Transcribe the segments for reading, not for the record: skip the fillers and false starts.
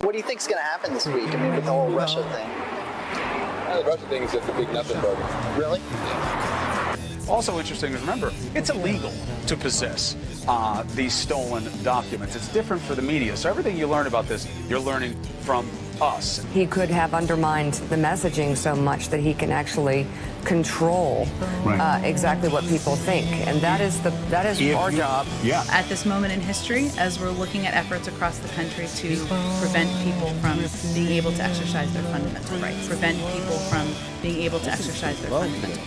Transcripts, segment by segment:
What do you think's going to happen this week? I mean, with the whole Russia thing. The Russia thing is just a big nothing burger. Really? Also interesting to remember, it's illegal to possess these stolen documents. It's different for the media. So everything you learn about this, you're learning from us. He could have undermined the messaging so much that he can actually control exactly what people think, and that is our job. Yeah. At this moment in history, as we're looking at efforts across the country to prevent people from being able to exercise their fundamental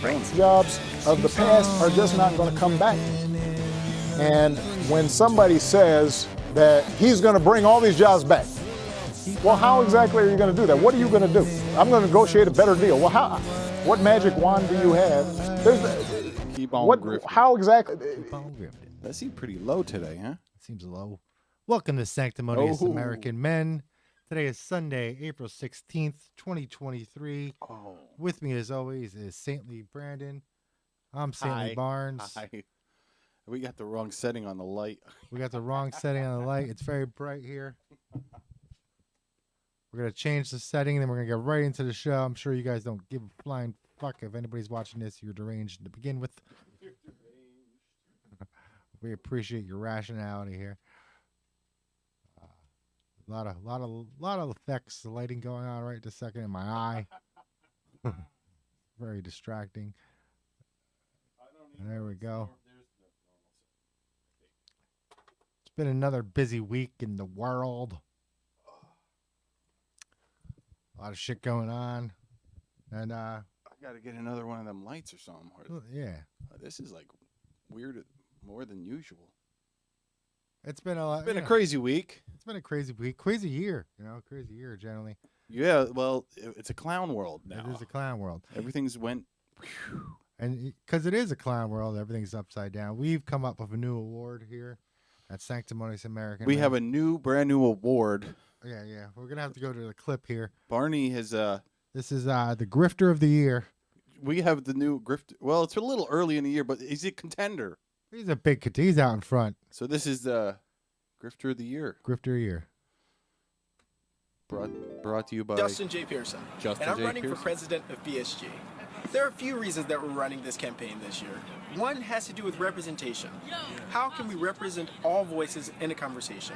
rights, Jobs of the past are just not going to come back. And when somebody says that he's going to bring all these jobs back, well, how exactly are you going to do that? What are you going to do? I'm going to negotiate a better deal. Well, how? What magic wand do you have? Keep on grifting. How exactly? Keep on grifting. That seemed pretty low today, huh? Seems low. Welcome to Sanctimonious American Men. Today is Sunday, April 16th, 2023. With me, as always, is Saintly Brandon. I'm Saintly Barnes. Hi. We got the wrong setting on the light. We got the wrong setting on the light. It's very bright here. We're going to change the setting, and then we're going to get right into the show. I'm sure you guys don't give a flying fuck if anybody's watching this. You're deranged to begin with. We appreciate your rationality here. A lot of effects, the lighting going on right this second in my eye. Very distracting. There we go. It's been another busy week in the world. A lot of shit going on. And I got to get another one of them lights or something. Yeah. This is like weird, more than usual. It's been a lot. It's been a crazy week. It's been a crazy week. Crazy year, crazy year generally. Yeah, well, it's a clown world now. It is a clown world. Everything's went. Whew. And because it is a clown world, everything's upside down. We've come up with a new award here at Sanctimonious American Men. We have a brand new award. Yeah. We're going to have to go to the clip here. Barney has This is the Grifter of the Year. We have the new Grifter. Well, it's a little early in the year, but he's a contender. He's a big kid. He's out in front. So this is the Grifter of the Year. Grifter of the Year. Brought to you by Justin J. Pearson. Justin and I'm J. running Pearson. for president of BSG. There are a few reasons that we're running this campaign this year. One has to do with representation. How can we represent all voices in a conversation?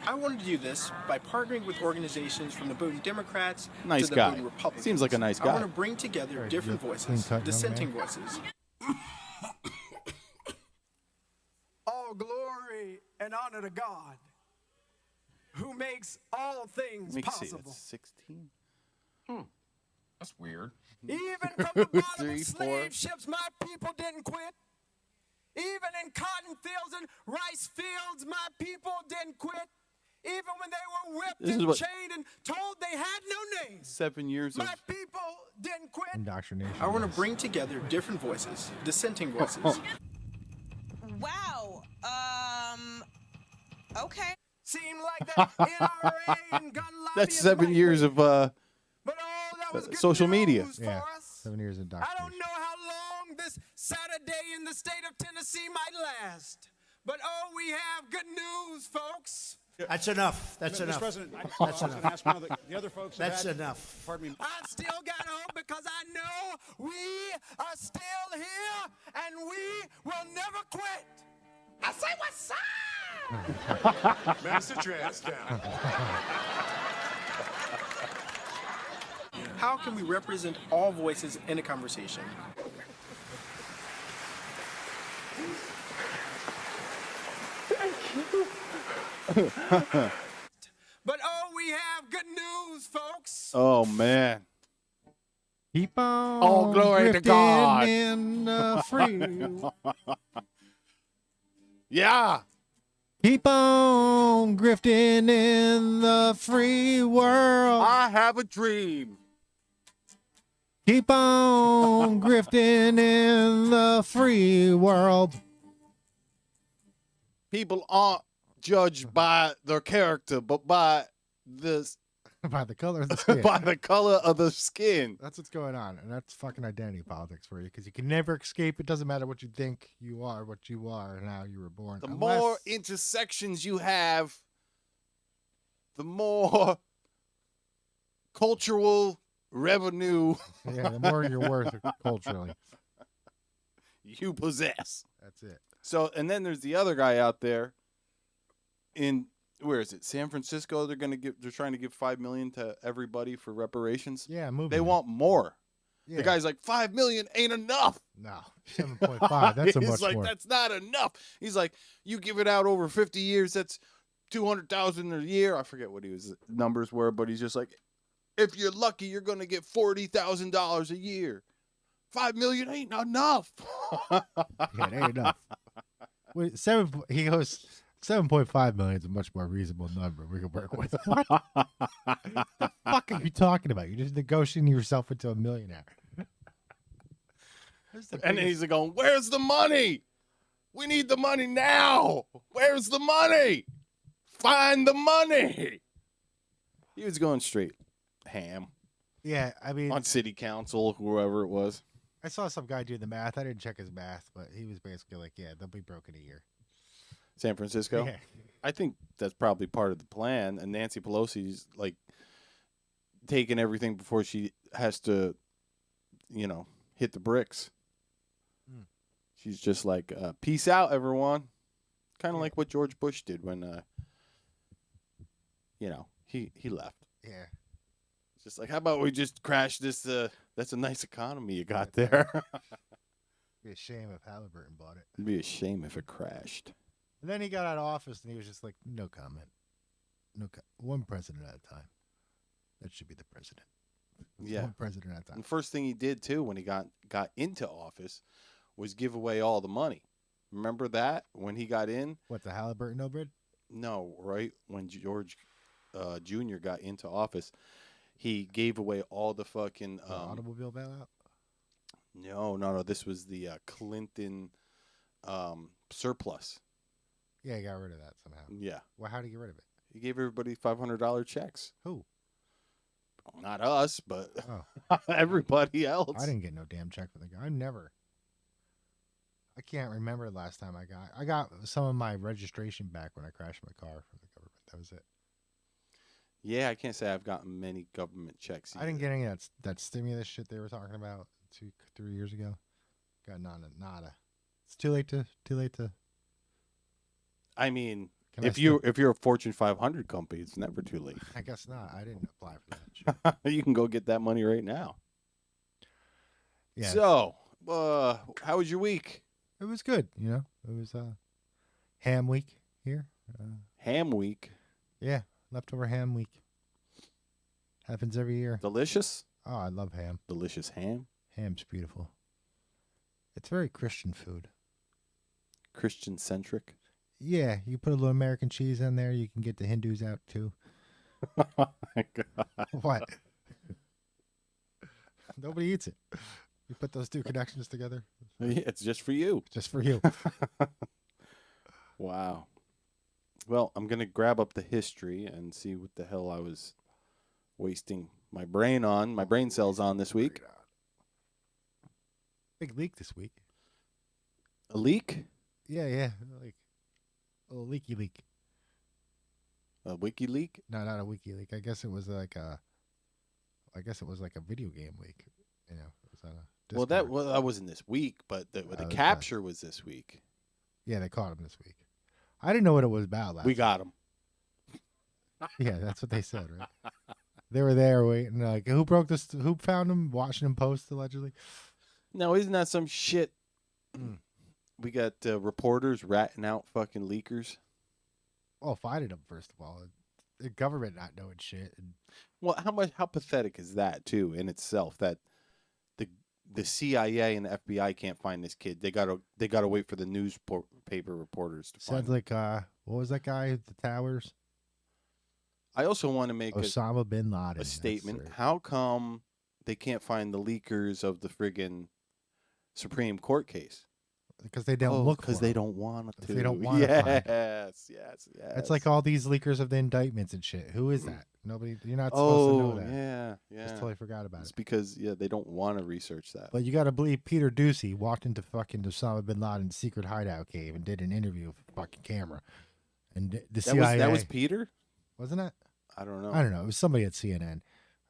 I wanted to do this by partnering with organizations from the Boone Democrats to the Boone Republicans. Seems like a nice guy. I want to bring together different voices, dissenting voices. All glory and honor to God, who makes all things possible. That's 16. That's weird. Even from the bottom of slave ships, my people didn't quit. Even in cotton fields and rice fields, my people didn't quit. Even when they were whipped and chained and told they had no name. 7 years my people didn't quit. Indoctrination. I want to bring together different voices, dissenting voices. Wow. Okay. Seemed like the NRA and gun lobby. That's 7 years of social media. Yeah, 7 years of indoctrination. I don't know how long this Saturday in the state of Tennessee might last, but we have good news, folks. That's enough. That's enough. President, that's enough. Ask one of the other folks. That's enough. Pardon me. I still got hope because I know we are still here and we will never quit. I say what's up? Man, sit your ass down. How can we represent all voices in a conversation? But we have good news, folks. Oh man. Keep on. All glory to God. In the free. Yeah. Keep on grifting in the free world. I have a dream. Keep on grifting in the free world. People aren't judged by their character, but by this. By the color of the skin. By the color of the skin. That's what's going on, and that's fucking identity politics for you, because you can never escape. It doesn't matter what you think you are, what you are, and how you were born. The more intersections you have, the more cultural revenue Yeah, the more you're worth culturally. you possess. That's it. So, and then there's the other guy out there in, where is it? San Francisco. They're trying to give $5 million to everybody for reparations. Yeah, moving. They want more. Yeah. The guy's like, $5 million ain't enough. No, 7.5. That's a much He's like, more. that's not enough. He's like, you give it out over 50 years, that's 200,000 a year. I forget what his numbers were, but he's just like, if you're lucky, you're gonna get $40,000 a year. $5 million ain't enough. Yeah, it ain't enough. Wait, he goes 7.5 million is a much more reasonable number we can work with. What the fuck are you talking about? You're just negotiating yourself into a millionaire. And then he's like going, where's the money? We need the money now. Where's the money? Find the money. He was going straight ham. Yeah, I mean, on city council, whoever it was. I saw some guy do the math. I didn't check his math, but he was basically like, yeah, they'll be broke in a year. San Francisco? Yeah. I think that's probably part of the plan. And Nancy Pelosi's like taking everything before she has to, hit the bricks. She's just like, peace out, everyone. Kind of like what George Bush did when, he left. Yeah. It's just like, how about we just crash this? That's a nice economy you got there. Be a shame if Halliburton bought it. It'd be a shame if it crashed. And then he got out of office and he was just like, no comment. One president at a time. That should be the president. Yeah. One president at a time. And the first thing he did, too, when he got into office was give away all the money. Remember that when he got in? What, the Halliburton no bid? No, right? When George Jr. got into office, he gave away all the fucking... The automobile bailout? No. This was the Clinton surplus. Yeah, he got rid of that somehow. Yeah. Well, how did he get rid of it? He gave everybody $500 checks. Who? Not us, but Oh. everybody else. I didn't get no damn check from the guy. I can't remember the last time I got some of my registration back when I crashed my car from the government. That was it. Yeah, I can't say I've gotten many government checks either. I didn't get any of that stimulus shit they were talking about 2-3 years ago. Got nada. It's too late to. I mean, if you're a Fortune 500 company, it's never too late. I guess not. I didn't apply for that shit. You can go get that money right now. Yeah. So, how was your week? It was good. It was ham week here. Ham week? Yeah, leftover ham week. Happens every year. Delicious? Oh, I love ham. Delicious ham? Ham's beautiful. It's very Christian food. Christian-centric? Yeah, you put a little American cheese in there. You can get the Hindus out, too. Oh, my God. What? Nobody eats it. You put those two connections together. Yeah, it's just for you. Just for you. Wow. Well, I'm going to grab up the history and see what the hell I was wasting my brain cells on this week. Big leak this week. A leak? Yeah. Like a little leaky leak. A wiki leak? No, not a wiki leak. I guess it was like a video game leak. It was on a Discord. Well, that wasn't this week, but the capture was this week. Yeah, they caught him this week. I didn't know what it was about last We got him. Yeah, that's what they said, right? They were there waiting. Like, who broke this? Who found him? Washington Post, allegedly. No, isn't that some shit? We got reporters ratting out fucking leakers. Well, finding them first of all. The government not knowing shit. Well, how pathetic is that too in itself? That the CIA and the FBI can't find this kid. They gotta wait for the newspaper reporters to find Sounds him. like what was that guy at the towers? I also want to make Osama bin Laden. a statement. How come they can't find the leakers of the friggin' Supreme Court case? Because they don't look for because they don't want to. They don't want to find. Yes. It's like all these leakers of the indictments and shit. Who is that? Nobody. You're not supposed to know that. Yeah. Just totally forgot about It's it. because they don't want to research that. But you got to believe Peter Ducey walked into fucking Osama bin Laden's secret hideout cave and did an interview with a fucking camera. And the CIA. That was Peter? Wasn't it? I don't know. I don't know. It was somebody at CNN,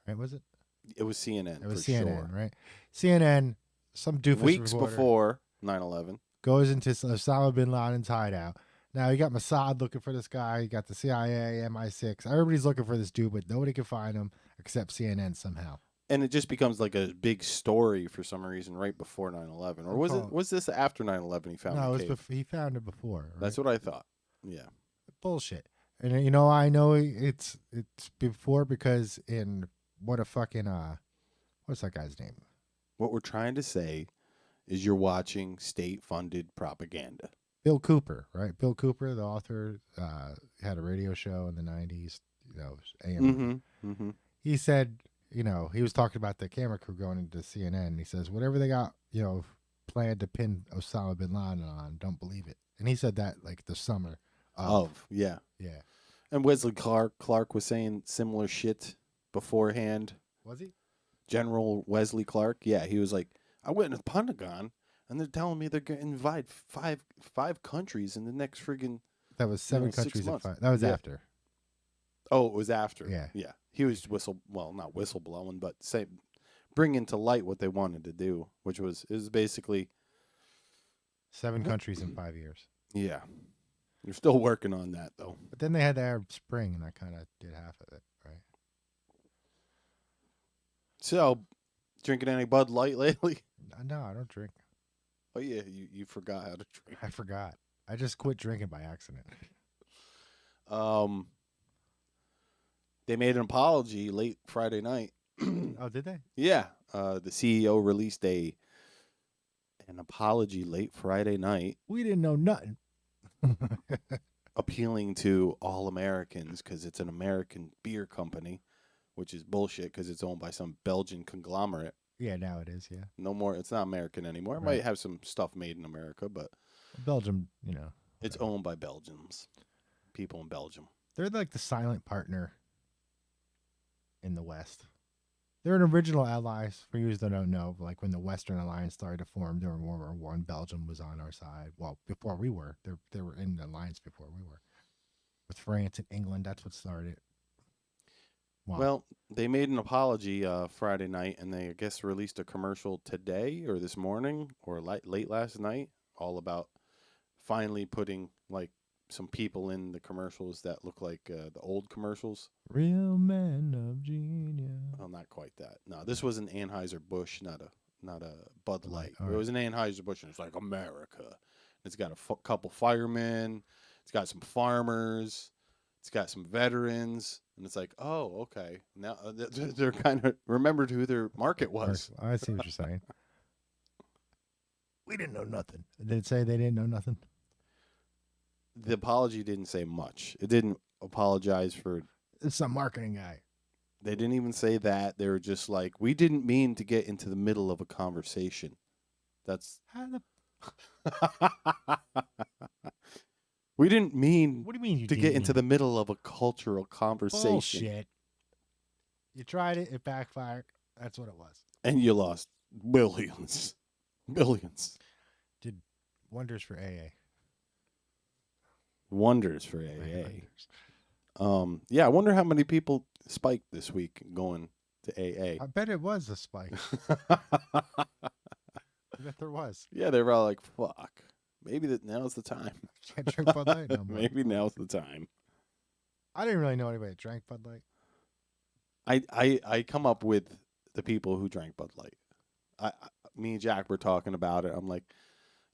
right? Was it? It was CNN. It was for CNN, sure. right? CNN, some doofus Weeks reporter before 9/11. goes into Osama bin Laden's hideout. Now you got Mossad looking for this guy. You got the CIA, MI6. Everybody's looking for this dude, but nobody can find him except CNN somehow. And it just becomes like a big story for some reason right before 9/11. Or was this after 9/11 he found No, the it was cave? he found it before. Right? That's what I thought. Yeah. Bullshit. And you know, I know it's before because in what a fucking what's that guy's name? What we're trying to say is you're watching state-funded propaganda. Bill Cooper, right? Bill Cooper, the author, had a radio show in the 90s, you know, AM. He said, you know, he was talking about the camera crew going into CNN. And he says, whatever they got, you know, planned to pin Osama bin Laden on, don't believe it. And he said that like the summer Yeah. Yeah. And Wesley Clark was saying similar shit beforehand. Was he? General Wesley Clark. Yeah, he was like, I went to the Pentagon, and they're telling me they're going to invite five countries in the next friggin' That was 7 6 countries in months. 5. That was after. Oh, it was after. Yeah. Yeah. He was not whistleblowing, but bringing to light what they wanted to do, which was basically 7 countries in 5 years. Yeah. They're still working on that, though. But then they had the Arab Spring, and I kind of did half of it, right? So, drinking any Bud Light lately? No, I don't drink. Oh, yeah, you forgot how to drink. I forgot. I just quit drinking by accident. They made an apology late Friday night. Oh, did they? Yeah. The CEO released an apology late Friday night. We didn't know nothing. Appealing to all Americans because it's an American beer company, which is bullshit because it's owned by some Belgian conglomerate. Yeah, now it is, yeah. No more. It's not American anymore. It Right. might have some stuff made in America, but Belgium, you know. it's owned by Belgians. People in Belgium. They're like the silent partner in the West. They're an original allies for you that don't know. Like when the Western Alliance started to form during World War One, Belgium was on our side. Well, before we were, they were in the alliance before we were. With France and England, that's what started. Wow. Well, they made an apology Friday night, and they, I guess, released a commercial today or this morning or late last night, all about finally putting like some people in the commercials that look like the old commercials. Real men of genius. Well, not quite that. No, this was an Anheuser-Busch, not a Bud Light. All It was an Anheuser-Busch, and it's like America. It's got a couple firemen. It's got some farmers. It's got some veterans. And it's like, oh, okay. Now they're kind of remembered who their market was. I see what you're saying. We didn't know nothing. Did it say they didn't know nothing? The apology didn't say much. It didn't apologize for. It's some marketing guy. They didn't even say that. They were just like, we didn't mean to get into the middle of a conversation. That's. We didn't mean. What do you mean you to didn't get into mean? the middle of a cultural conversation? Bullshit. You tried it. It backfired. That's what it was. And you lost billions. Billions. Did wonders for AA. Wonders for AA. Yeah, I wonder how many people spiked this week going to AA. I bet it was a spike. I bet there was. Yeah, they were all like, fuck. Maybe now's the time. Can't drink Bud Light no more. Maybe now's the time. I didn't really know anybody that drank Bud Light. I come up with the people who drank Bud Light. Me and Jack were talking about it. I'm like,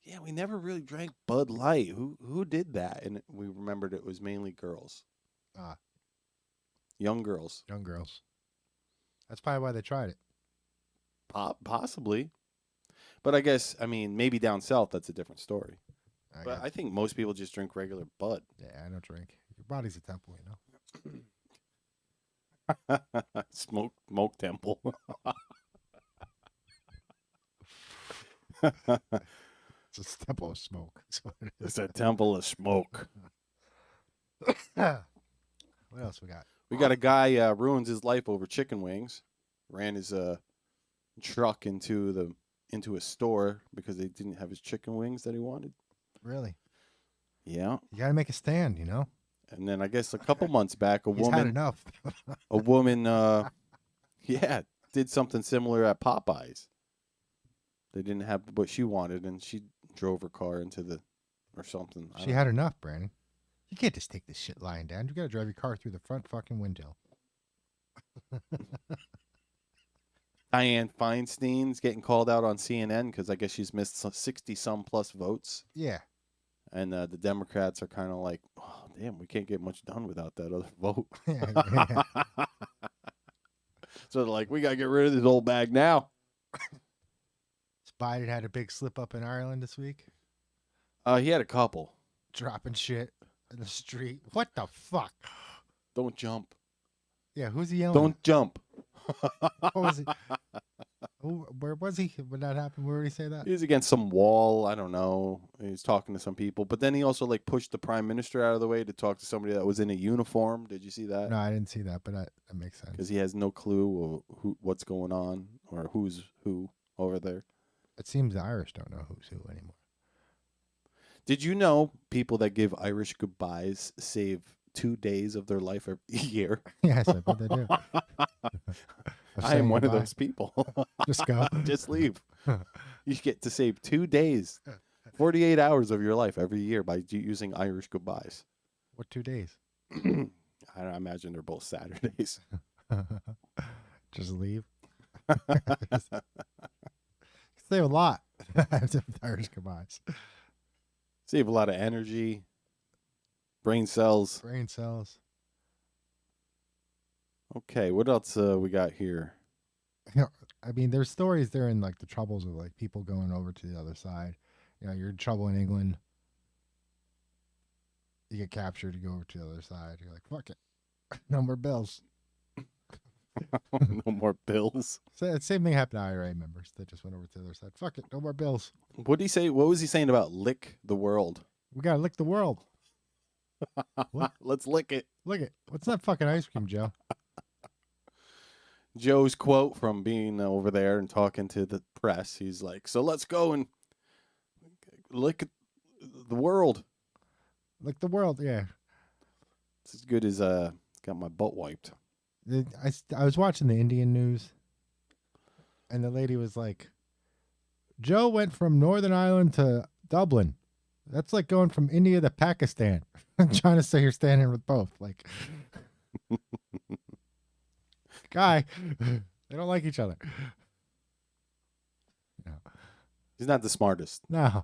yeah, we never really drank Bud Light. Who did that? And we remembered it was mainly girls. Young girls. Young girls. That's probably why they tried it. Possibly. But I guess, I mean, maybe down south, that's a different story. But I think most people just drink regular Bud. Yeah, I don't drink. Your body's a temple, you know. Smoke temple. It's a temple of smoke. It's a temple of smoke. What else we got? We got a guy ruins his life over chicken wings. Ran his truck into a store because they didn't have his chicken wings that he wanted. Really? Yeah. You got to make a stand, you know? And then I guess a couple months back, He's had enough. a woman, did something similar at Popeyes. They didn't have what she wanted, and she drove her car into or something. She had enough, Brandon. You can't just take this shit lying down. You got to drive your car through the front fucking window. Dianne Feinstein's getting called out on CNN because I guess she's missed 60-some plus votes. Yeah. And the Democrats are kind of like, oh, damn, we can't get much done without that other vote. So they're like, we got to get rid of this old bag now. Biden had a big slip up in Ireland this week. He had a couple. Dropping shit in the street. What the fuck? Don't jump. Yeah, who's he yelling? Don't jump. What was he? Where was he when that happened? Where did he say that? He was against some wall. I don't know. He was talking to some people. But then he also like pushed the prime minister out of the way to talk to somebody that was in a uniform. Did you see that? No, I didn't see that, but that makes sense. Because he has no clue of what's going on or who's who over there. It seems the Irish don't know who's who anymore. Did you know people that give Irish goodbyes save 2 days of their life every year? Yes, I bet they do. I am one of those people. Just go. Just leave. You get to save 2 days, 48 hours of your life every year by using Irish goodbyes. What 2 days? I imagine they're both Saturdays. Just leave. Save a lot. Irish goodbyes. Save a lot of energy. Brain cells. Brain cells. Okay, what else we got here? You know, I mean, there's stories there in like the troubles of like people going over to the other side. You know, you're in trouble in England. You get captured, you go over to the other side. You're like, fuck it. No more bills. No more bills. So, same thing happened to IRA members. They just went over to the other side. Fuck it. No more bills. What did he say? What was he saying about lick the world? We got to lick the world. What? Let's lick it. Lick it. What's that fucking ice cream, Joe? Joe's quote from being over there and talking to the press. He's like, so let's go and lick the world. Lick the world, yeah. It's as good as got my butt wiped. I was watching the Indian news, and the lady was like, Joe went from Northern Ireland to Dublin. That's like going from India to Pakistan. I'm trying to say you're standing with both. Like, guy, they don't like each other. No. He's not the smartest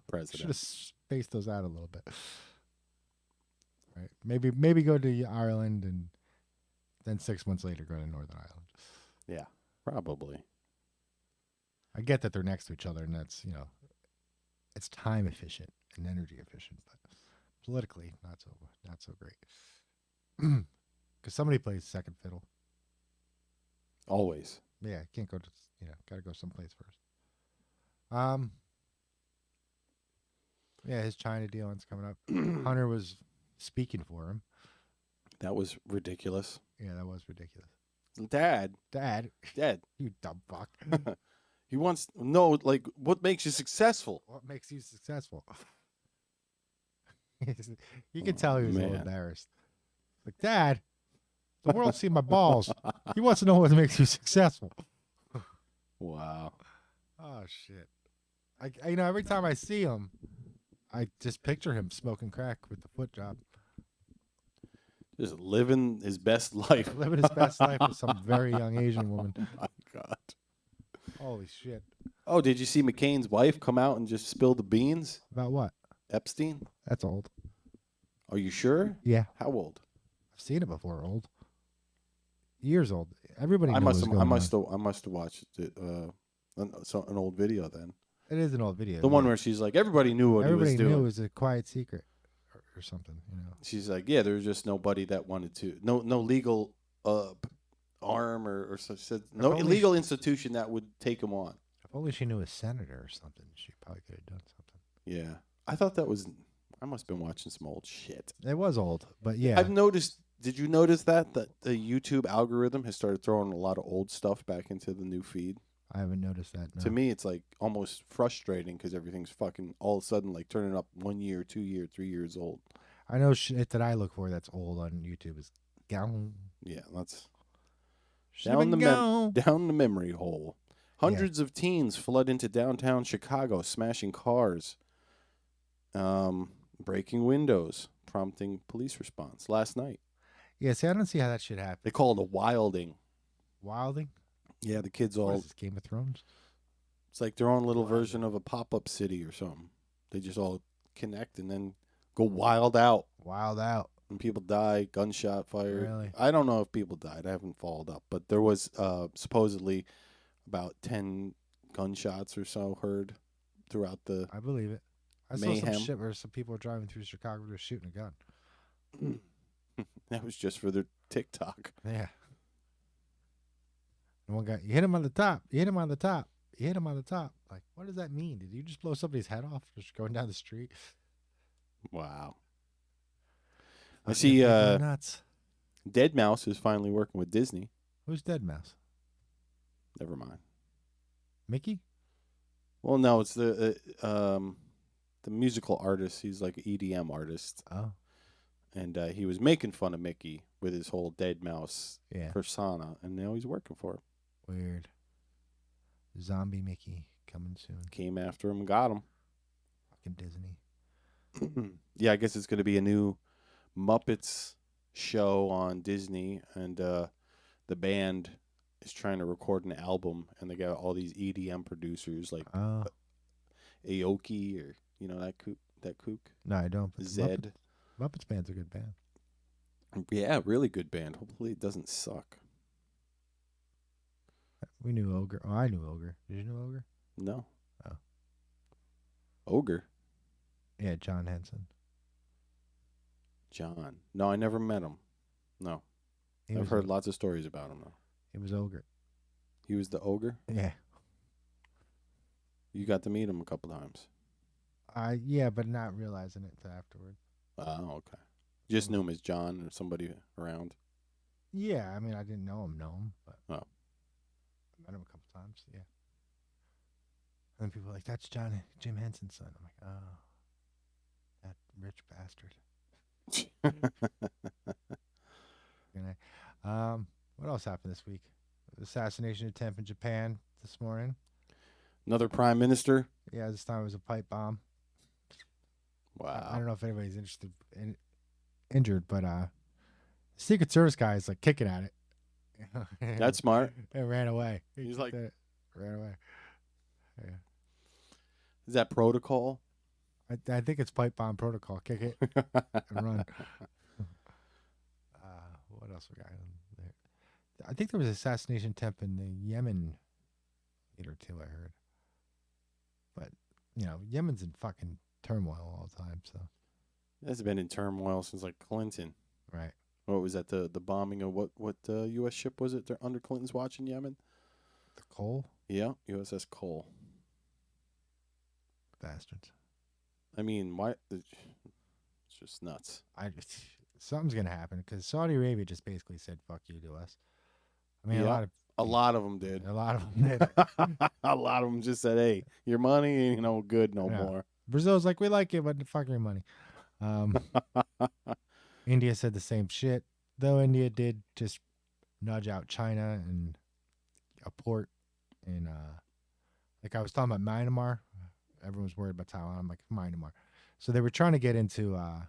president. Should have spaced those out a little bit. Right? Maybe go to Ireland and then 6 months later go to Northern Ireland. Yeah, probably. I get that they're next to each other, and that's, you know, it's time efficient and energy efficient, but politically not so great. Because somebody plays second fiddle. Always. Yeah, can't go to, got to go someplace first. Yeah, his China deal is coming up. Hunter was speaking for him. That was ridiculous. Yeah, that was ridiculous. Dad. You dumb fuck. He wants like what makes you successful? What makes you successful? You can tell he was a little embarrassed. Like, Dad, the world's seen my balls. He wants to know what makes you successful. Wow. Oh shit. Every time I see him, I just picture him smoking crack with the foot job. Just living his best life. Living his best life with some very young Asian woman. Oh my God. Holy shit. Oh, did you see McCain's wife come out and just spill the beans? About what? Epstein? That's old. Are you sure? Yeah. How old? I've seen it before. Old. Years old. Everybody knows I must have watched it, an old video then. It is an old video. The one where she's like, everybody knew what he was doing. Everybody knew it was a quiet secret or something, She's like, yeah, there was just nobody that wanted to. No legal arm or said no illegal institution that would take him on. If only she knew a senator or something, she probably could have done something. Yeah. I thought that was, I must have been watching some old shit. It was old, but yeah. I've noticed, did you notice that the YouTube algorithm has started throwing a lot of old stuff back into the new feed? I haven't noticed that, no. To me, it's like almost frustrating because everything's fucking all of a sudden like turning up 1 year, 2 year, 3 years old. I know shit that I look for that's old on YouTube is gone. Yeah, that's Should've been gone. down the memory hole. Hundreds of teens flood into downtown Chicago, smashing cars, breaking windows, prompting police response last night. Yeah, see, I don't see how that shit happened. They call it a wilding. Wilding? Yeah, the kids What all. is this, Game of Thrones? It's like their own little version of a pop-up city or something. They just all connect and then go wild out. Wild out. And people die, gunshot fired. Really? I don't know if people died. I haven't followed up. But there was supposedly about 10 gunshots or so heard throughout the I believe it. I saw mayhem. some shit where some people were driving through Chicago just shooting a gun. That was just for their TikTok. Yeah. And one guy, you hit him on the top. You hit him on the top. You hit him on the top. Like, what does that mean? Did you just blow somebody's head off just going down the street? Wow. I see nuts. Dead Mouse is finally working with Disney. Who's Dead Mouse? Never mind. Mickey? Well, no, it's the musical artist. He's like an EDM artist. Oh. And he was making fun of Mickey with his whole Dead Mouse Yeah. persona, and now he's working for him. Weird. Zombie Mickey coming soon. Came after him, got him. Fucking Disney. Yeah, I guess it's going to be a new Muppets show on Disney, and the band is trying to record an album, and they got all these EDM producers like Aoki, or you know that kook. No, I don't. But Zed. Muppets band's a good band. Yeah, really good band. Hopefully it doesn't suck. We knew Ogre. Oh, I knew Ogre. Did you know Ogre? No. Oh. Ogre? Yeah, John Henson. John. No, I never met him. No. I've heard lots of stories about him, though. He was Ogre. He was the ogre? Yeah. You got to meet him a couple times. Yeah, but not realizing it till afterward. Oh, okay. Just knew him as John or somebody around. Yeah, I mean, I didn't know him, but Oh. I met him a couple times. Yeah. And then people were like, "That's Jim Henson's son." I'm like, "Oh, that rich bastard." What else happened this week? Assassination attempt in Japan this morning. Another prime minister? Yeah, this time it was a pipe bomb. Wow. I don't know if anybody's injured, but Secret Service guy is like kicking at it. That's smart. And ran away. He's like, ran away. Yeah. Is that protocol? I think it's pipe bomb protocol. Kick it and run. What else we got there? I think there was an assassination attempt in the Yemen or two, I heard. But, Yemen's in fucking turmoil all the time, so. It's been in turmoil since like Clinton. Right. What was that? The bombing of what U.S. ship was it? They're under Clinton's watch in Yemen? The Cole? Yeah, USS Cole. Bastards. I mean, why? It's just nuts. Something's gonna happen because Saudi Arabia just basically said "fuck you" to us. I mean, yeah, a lot of them did. A lot of them did. A lot of them just said, "Hey, your money ain't no good no more." Brazil's like, "We like it, but fuck your money." India said the same shit, though. India did just nudge out China and a port in, like I was talking about Myanmar. Everyone's worried about Taiwan. I'm like, Myanmar. So they were trying to get into, the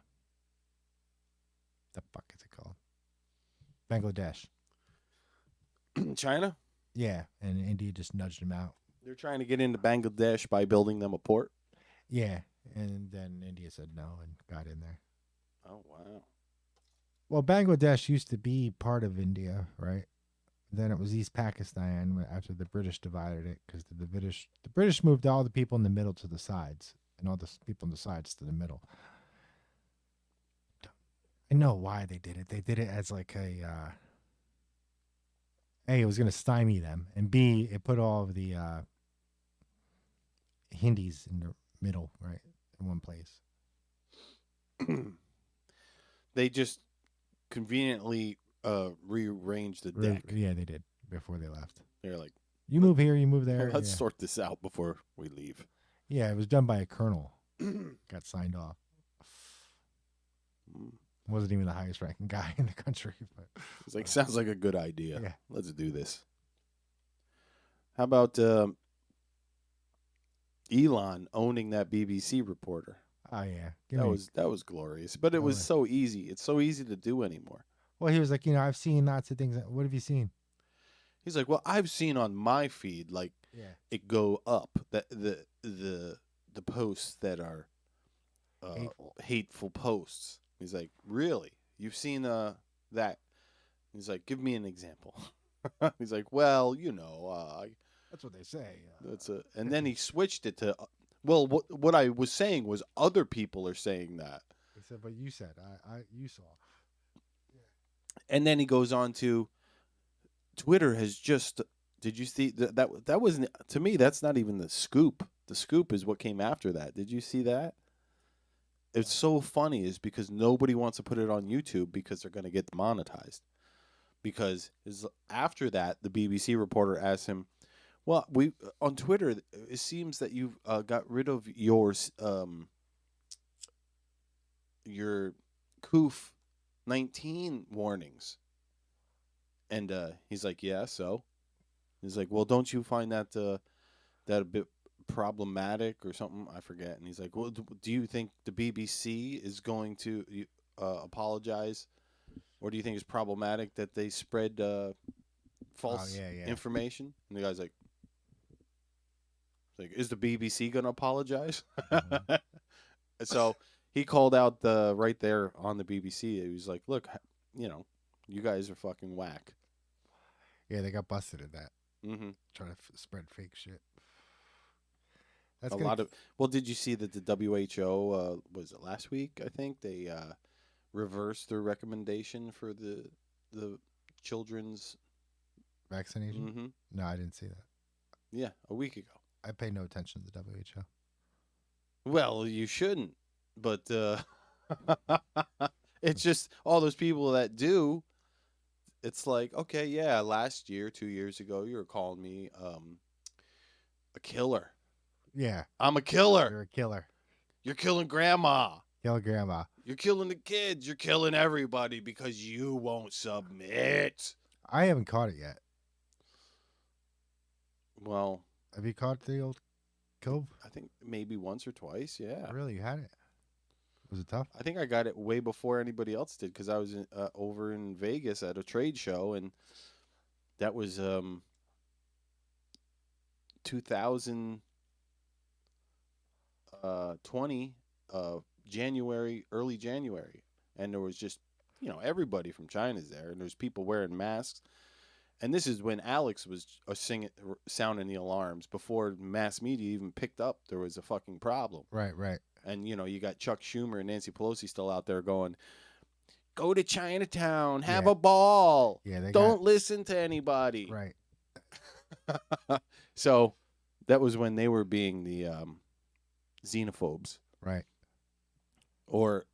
fuck is it called? Bangladesh. China? Yeah, and India just nudged them out. They're trying to get into Bangladesh by building them a port? Yeah, and then India said no and got in there. Oh, wow. Well, Bangladesh used to be part of India, right? Then it was East Pakistan after the British divided it because the British moved all the people in the middle to the sides and all the people on the sides to the middle. I know why they did it. They did it as like a A, it was going to stymie them, and B, it put all of the Hindis in the middle, right, in one place. They just conveniently rearranged the deck. Yeah, they did before they left. They're like, you move here, you move there. Let's sort this out before we leave. Yeah, it was done by a colonel. Got signed off. Wasn't even the highest ranking guy in the country. But He's like, sounds like a good idea. Yeah. Let's do this. How about Elon owning that BBC reporter? Oh yeah, That was glorious. But it was so easy. It's so easy to do anymore. Well, he was like, I've seen lots of things. What have you seen? He's like, well, I've seen on my feed it go up the posts that are hateful posts. He's like, really? You've seen that? He's like, give me an example. He's like, well, that's what they say. And then he switched it to, well, what I was saying was other people are saying that. He said, but you said, you saw. And then he goes on to, Twitter has just. Did you see that wasn't, to me? That's not even the scoop. The scoop is what came after that. Did you see that? It's so funny is because nobody wants to put it on YouTube because they're going to get demonetized. Because after that, the BBC reporter asked him, "Well, we on Twitter, it seems that you've got rid of your COOF 19 warnings." And he's like, "Yeah, so." He's like, "Well, don't you find that that a bit problematic or something?" I forget. And he's like, "Well, do you think the BBC is going to apologize, or do you think it's problematic that they spread false information?" And the guy's like, "Is the BBC going to apologize?" Mm-hmm. So he called out right there on the BBC. He was like, "Look, you guys are fucking whack." Yeah, they got busted at that. Mm-hmm. Trying to spread fake shit. That's Well, did you see that the WHO was it last week? I think they reversed their recommendation for the children's vaccination. Mm-hmm. No, I didn't see that. Yeah, a week ago. I pay no attention to the WHO. Well, you shouldn't, but it's just all those people that do. It's like, okay, yeah, last year, 2 years ago, you were calling me a killer. Yeah. I'm a killer. You're a killer. You're killing grandma. Kill grandma. You're killing the kids. You're killing everybody because you won't submit. I haven't caught it yet. Well. Have you caught the old cove? I think maybe once or twice, yeah. Really? You had it? Was it tough? I think I got it way before anybody else did because I was over in Vegas at a trade show, and that was 2020 January, early January, and there was just everybody from China's there, and there's people wearing masks, and this is when Alex was sounding the alarms before mass media even picked up there was a fucking problem. Right. And, you got Chuck Schumer and Nancy Pelosi still out there going, go to Chinatown, have a ball. Yeah, don't listen to anybody. Right. So that was when they were being the xenophobes. Right. Or,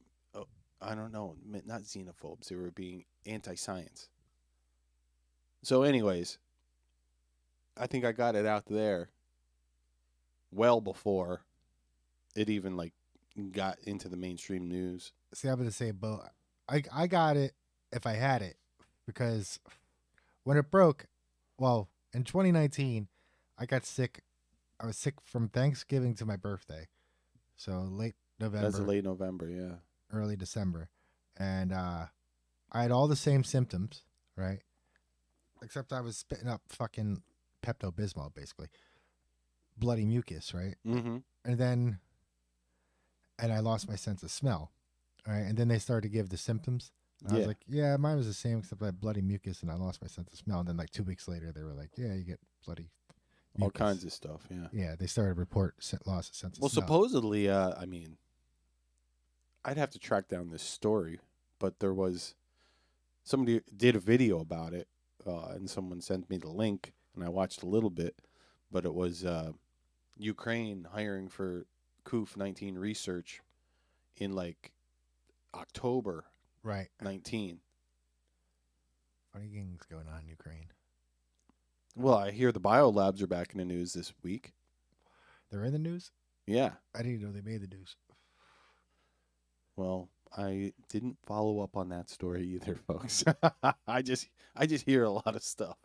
I don't know, not xenophobes. They were being anti-science. So anyways, I think I got it out there well before it even got into the mainstream news. See, I'm gonna say, but I got it if I had it, because when it broke, well, in 2019, I got sick. I was sick from Thanksgiving to my birthday, so late November. That's late November, yeah. Early December, and I had all the same symptoms, right? Except I was spitting up fucking Pepto-Bismol, basically, bloody mucus, right? Mm-hmm. And I lost my sense of smell, right? And then they started to give the symptoms. And I was like, yeah, mine was the same, except I had bloody mucus and I lost my sense of smell. And then 2 weeks later, they were like, yeah, you get bloody mucus. All kinds of stuff, yeah. Yeah, they started to report loss of sense of smell. Well, supposedly, I'd have to track down this story, but there was somebody did a video about it, and someone sent me the link, and I watched a little bit, but it was Ukraine hiring for COOF 19 research in October 19. Funny things going on in Ukraine. Well, I hear the biolabs are back in the news this week. They're in the news? Yeah. I didn't even know they made the news. Well, I didn't follow up on that story either, folks. I just hear a lot of stuff.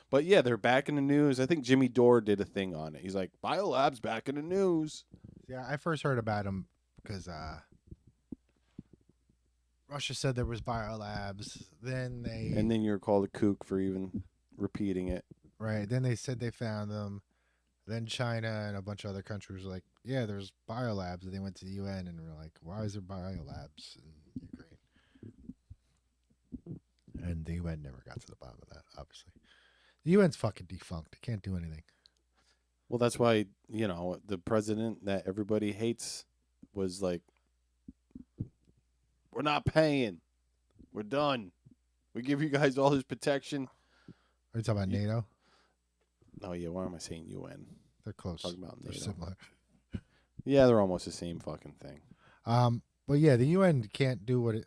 But yeah, they're back in the news. I think Jimmy Dore did a thing on it. He's like, biolabs back in the news. Yeah, I first heard about them because Russia said there was biolabs. Then you're called a kook for even repeating it. Right. Then they said they found them. Then China and a bunch of other countries were like, yeah, there's biolabs. And they went to the UN and were like, why is there biolabs in Ukraine? And the UN never got to the bottom of that, obviously. The UN's fucking defunct. It can't do anything. Well, that's why, the president that everybody hates was like, we're not paying. We're done. We give you guys all this protection. Are you talking about NATO? Oh, yeah. Why am I saying UN? They're close. Talking about NATO. They're similar. Yeah, they're almost the same fucking thing. But yeah, the UN can't do what it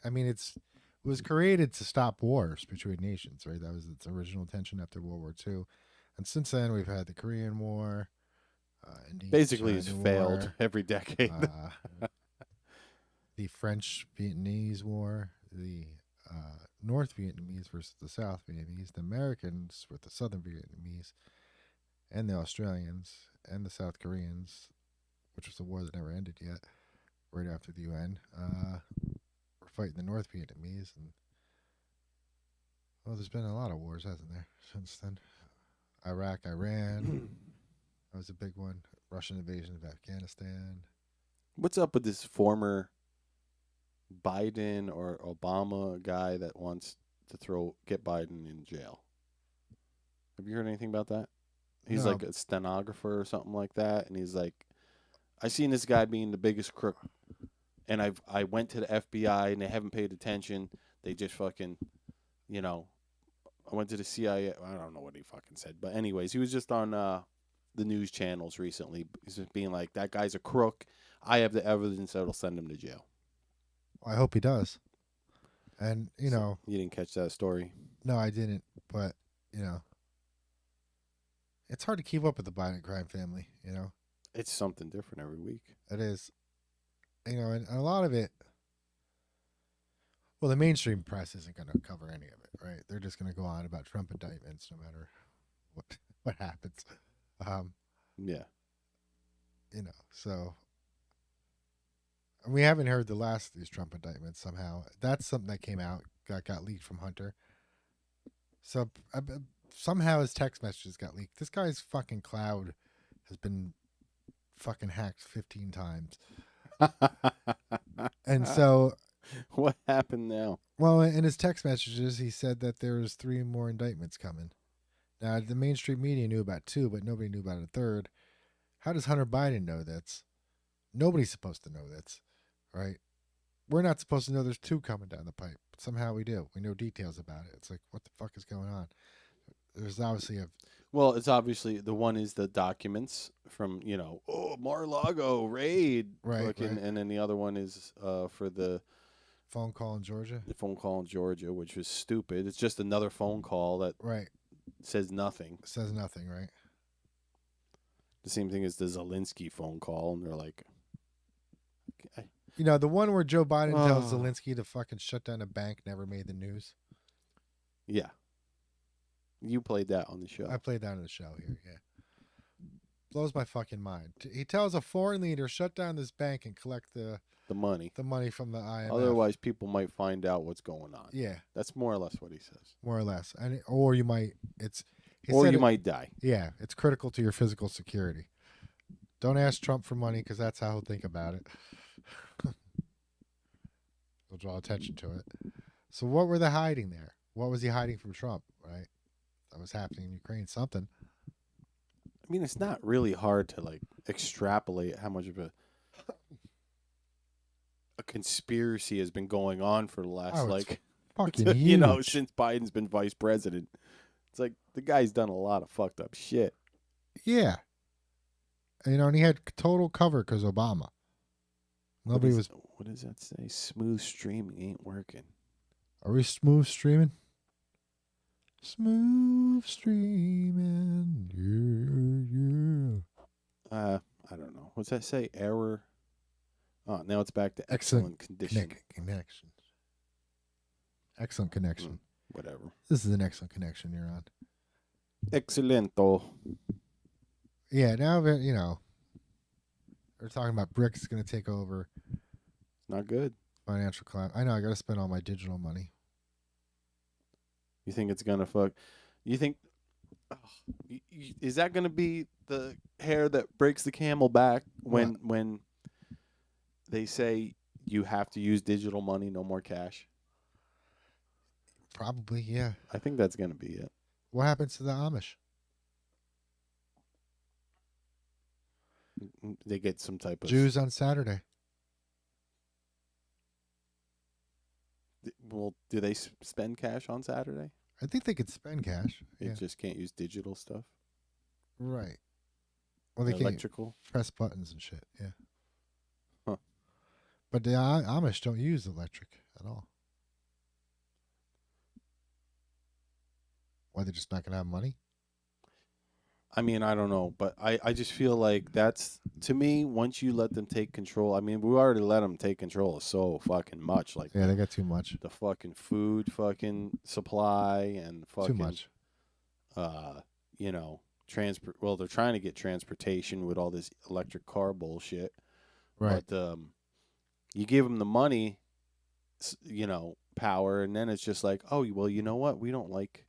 was created to stop wars between nations, right? That was its original intention after World War II. And since then, we've had the Korean War. Basically, it's failed every decade. The French-Vietnamese War, the North Vietnamese versus the South Vietnamese, the Americans with the Southern Vietnamese, and the Australians, and the South Koreans, which was a war that never ended yet, right after the UN. We're fighting the North Vietnamese, and there's been a lot of wars, hasn't there, since then? Iraq, Iran, that was a big one. Russian invasion of Afghanistan. What's up with this former Biden or Obama guy that wants to get Biden in jail? Have you heard anything about that? He's No. like a stenographer or something like that, and he's like, I seen this guy being the biggest crook, and I went to the FBI and they haven't paid attention. They just fucking, I went to the CIA. I don't know what he fucking said, but anyways, he was just on the news channels recently. He's just being like, that guy's a crook. I have the evidence that'll send him to jail. I hope he does. And, So, you didn't catch that story? No, I didn't. But, it's hard to keep up with the Biden crime family, It's something different every week. It is. And a lot of it, well, the mainstream press isn't going to cover any of it, right? They're just going to go on about Trump indictments no matter what happens. Yeah. So we haven't heard the last of these Trump indictments somehow. That's something that came out, got leaked from Hunter. So somehow his text messages got leaked. This guy's fucking cloud has been fucking hacked 15 times. And so what happened now? Well, in his text messages, he said that there was 3 more indictments coming. Now, the mainstream media knew about 2, but nobody knew about a third. How does Hunter Biden know this? Nobody's supposed to know this, right? We're not supposed to know there's 2 coming down the pipe, but somehow we do. We know details about it. It's like, what the fuck is going on? There's obviously Well, it's obviously the one is the documents from, Mar-a-Lago raid. Right. And then the other one is for the phone call in Georgia. The phone call in Georgia, which was stupid. It's just another phone call that says nothing. Says nothing, right? The same thing as the Zelensky phone call, and they're like, okay. The one where Joe Biden tells Zelensky to fucking shut down a bank never made the news. Yeah. You played that on the show. I played that on the show here, yeah. Blows my fucking mind. He tells a foreign leader, shut down this bank and collect the money. The money from the IMF. Otherwise, people might find out what's going on. Yeah. That's more or less what he says. More or less. Or you might, might die. Yeah, it's critical to your physical security. Don't ask Trump for money because that's how he'll think about it. He'll draw attention to it. So what were they hiding there? What was he hiding from Trump, right? That was happening in Ukraine, something. I mean, it's not really hard to extrapolate how much of a conspiracy has been going on for the last fucking huge. Since Biden's been vice president. It's like the guy's done a lot of fucked up shit. Yeah. And he had total cover because Obama. Nobody was. What does that say? Smooth streaming ain't working. Are we smooth streaming? Smooth streaming. Yeah. I don't know. What's that say? Error. Oh, now it's back to excellent condition. Connection. Excellent connection. Whatever. This is an excellent connection you're on. Excelento. Yeah, now that, you know, they're talking about BRICS going to take over. It's not good. Financial climate. I know, I got to spend all my digital money. You think it's going to fuck? You think, is that going to be the hair that breaks the camel back when they say you have to use digital money, no more cash? Probably, yeah. I think that's going to be it. What happens to the Amish? They get some type of Jews on Saturday. Well, do they spend cash on Saturday? I think they could spend cash. They Yeah. just can't use digital stuff. Right. Well, they Electrical. can't press buttons and shit. Yeah. Huh. But the Amish don't use electric at all. Why, they're just not going to have money? I mean, I don't know, but I just feel like that's, to me, once you let them take control, I mean, we already let them take control of so fucking much. Like, yeah, they got too much. The fucking food fucking supply and fucking. Too much. You know, well, they're trying to get transportation with all this electric car bullshit. Right. But you give them the money, you know, power, and then it's just like, oh, well, you know what? We don't like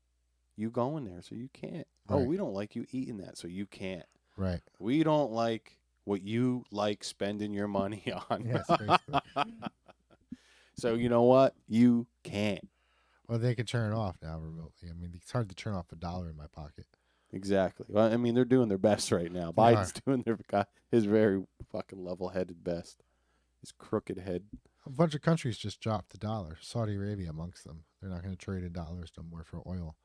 you going there, so you can't. Oh, Right. we don't like you eating that, so you can't. Right. We don't like what you like spending your money on. Yes, basically. So you know what? You can't. Well, they can turn it off now remotely. I mean, it's hard to turn off $1 in my pocket. Exactly. Well, I mean, they're doing their best right now. They Biden's are. doing his very fucking level-headed best. His crooked head. A bunch of countries just dropped the dollar. Saudi Arabia amongst them. They're not going to trade in dollars no more for oil,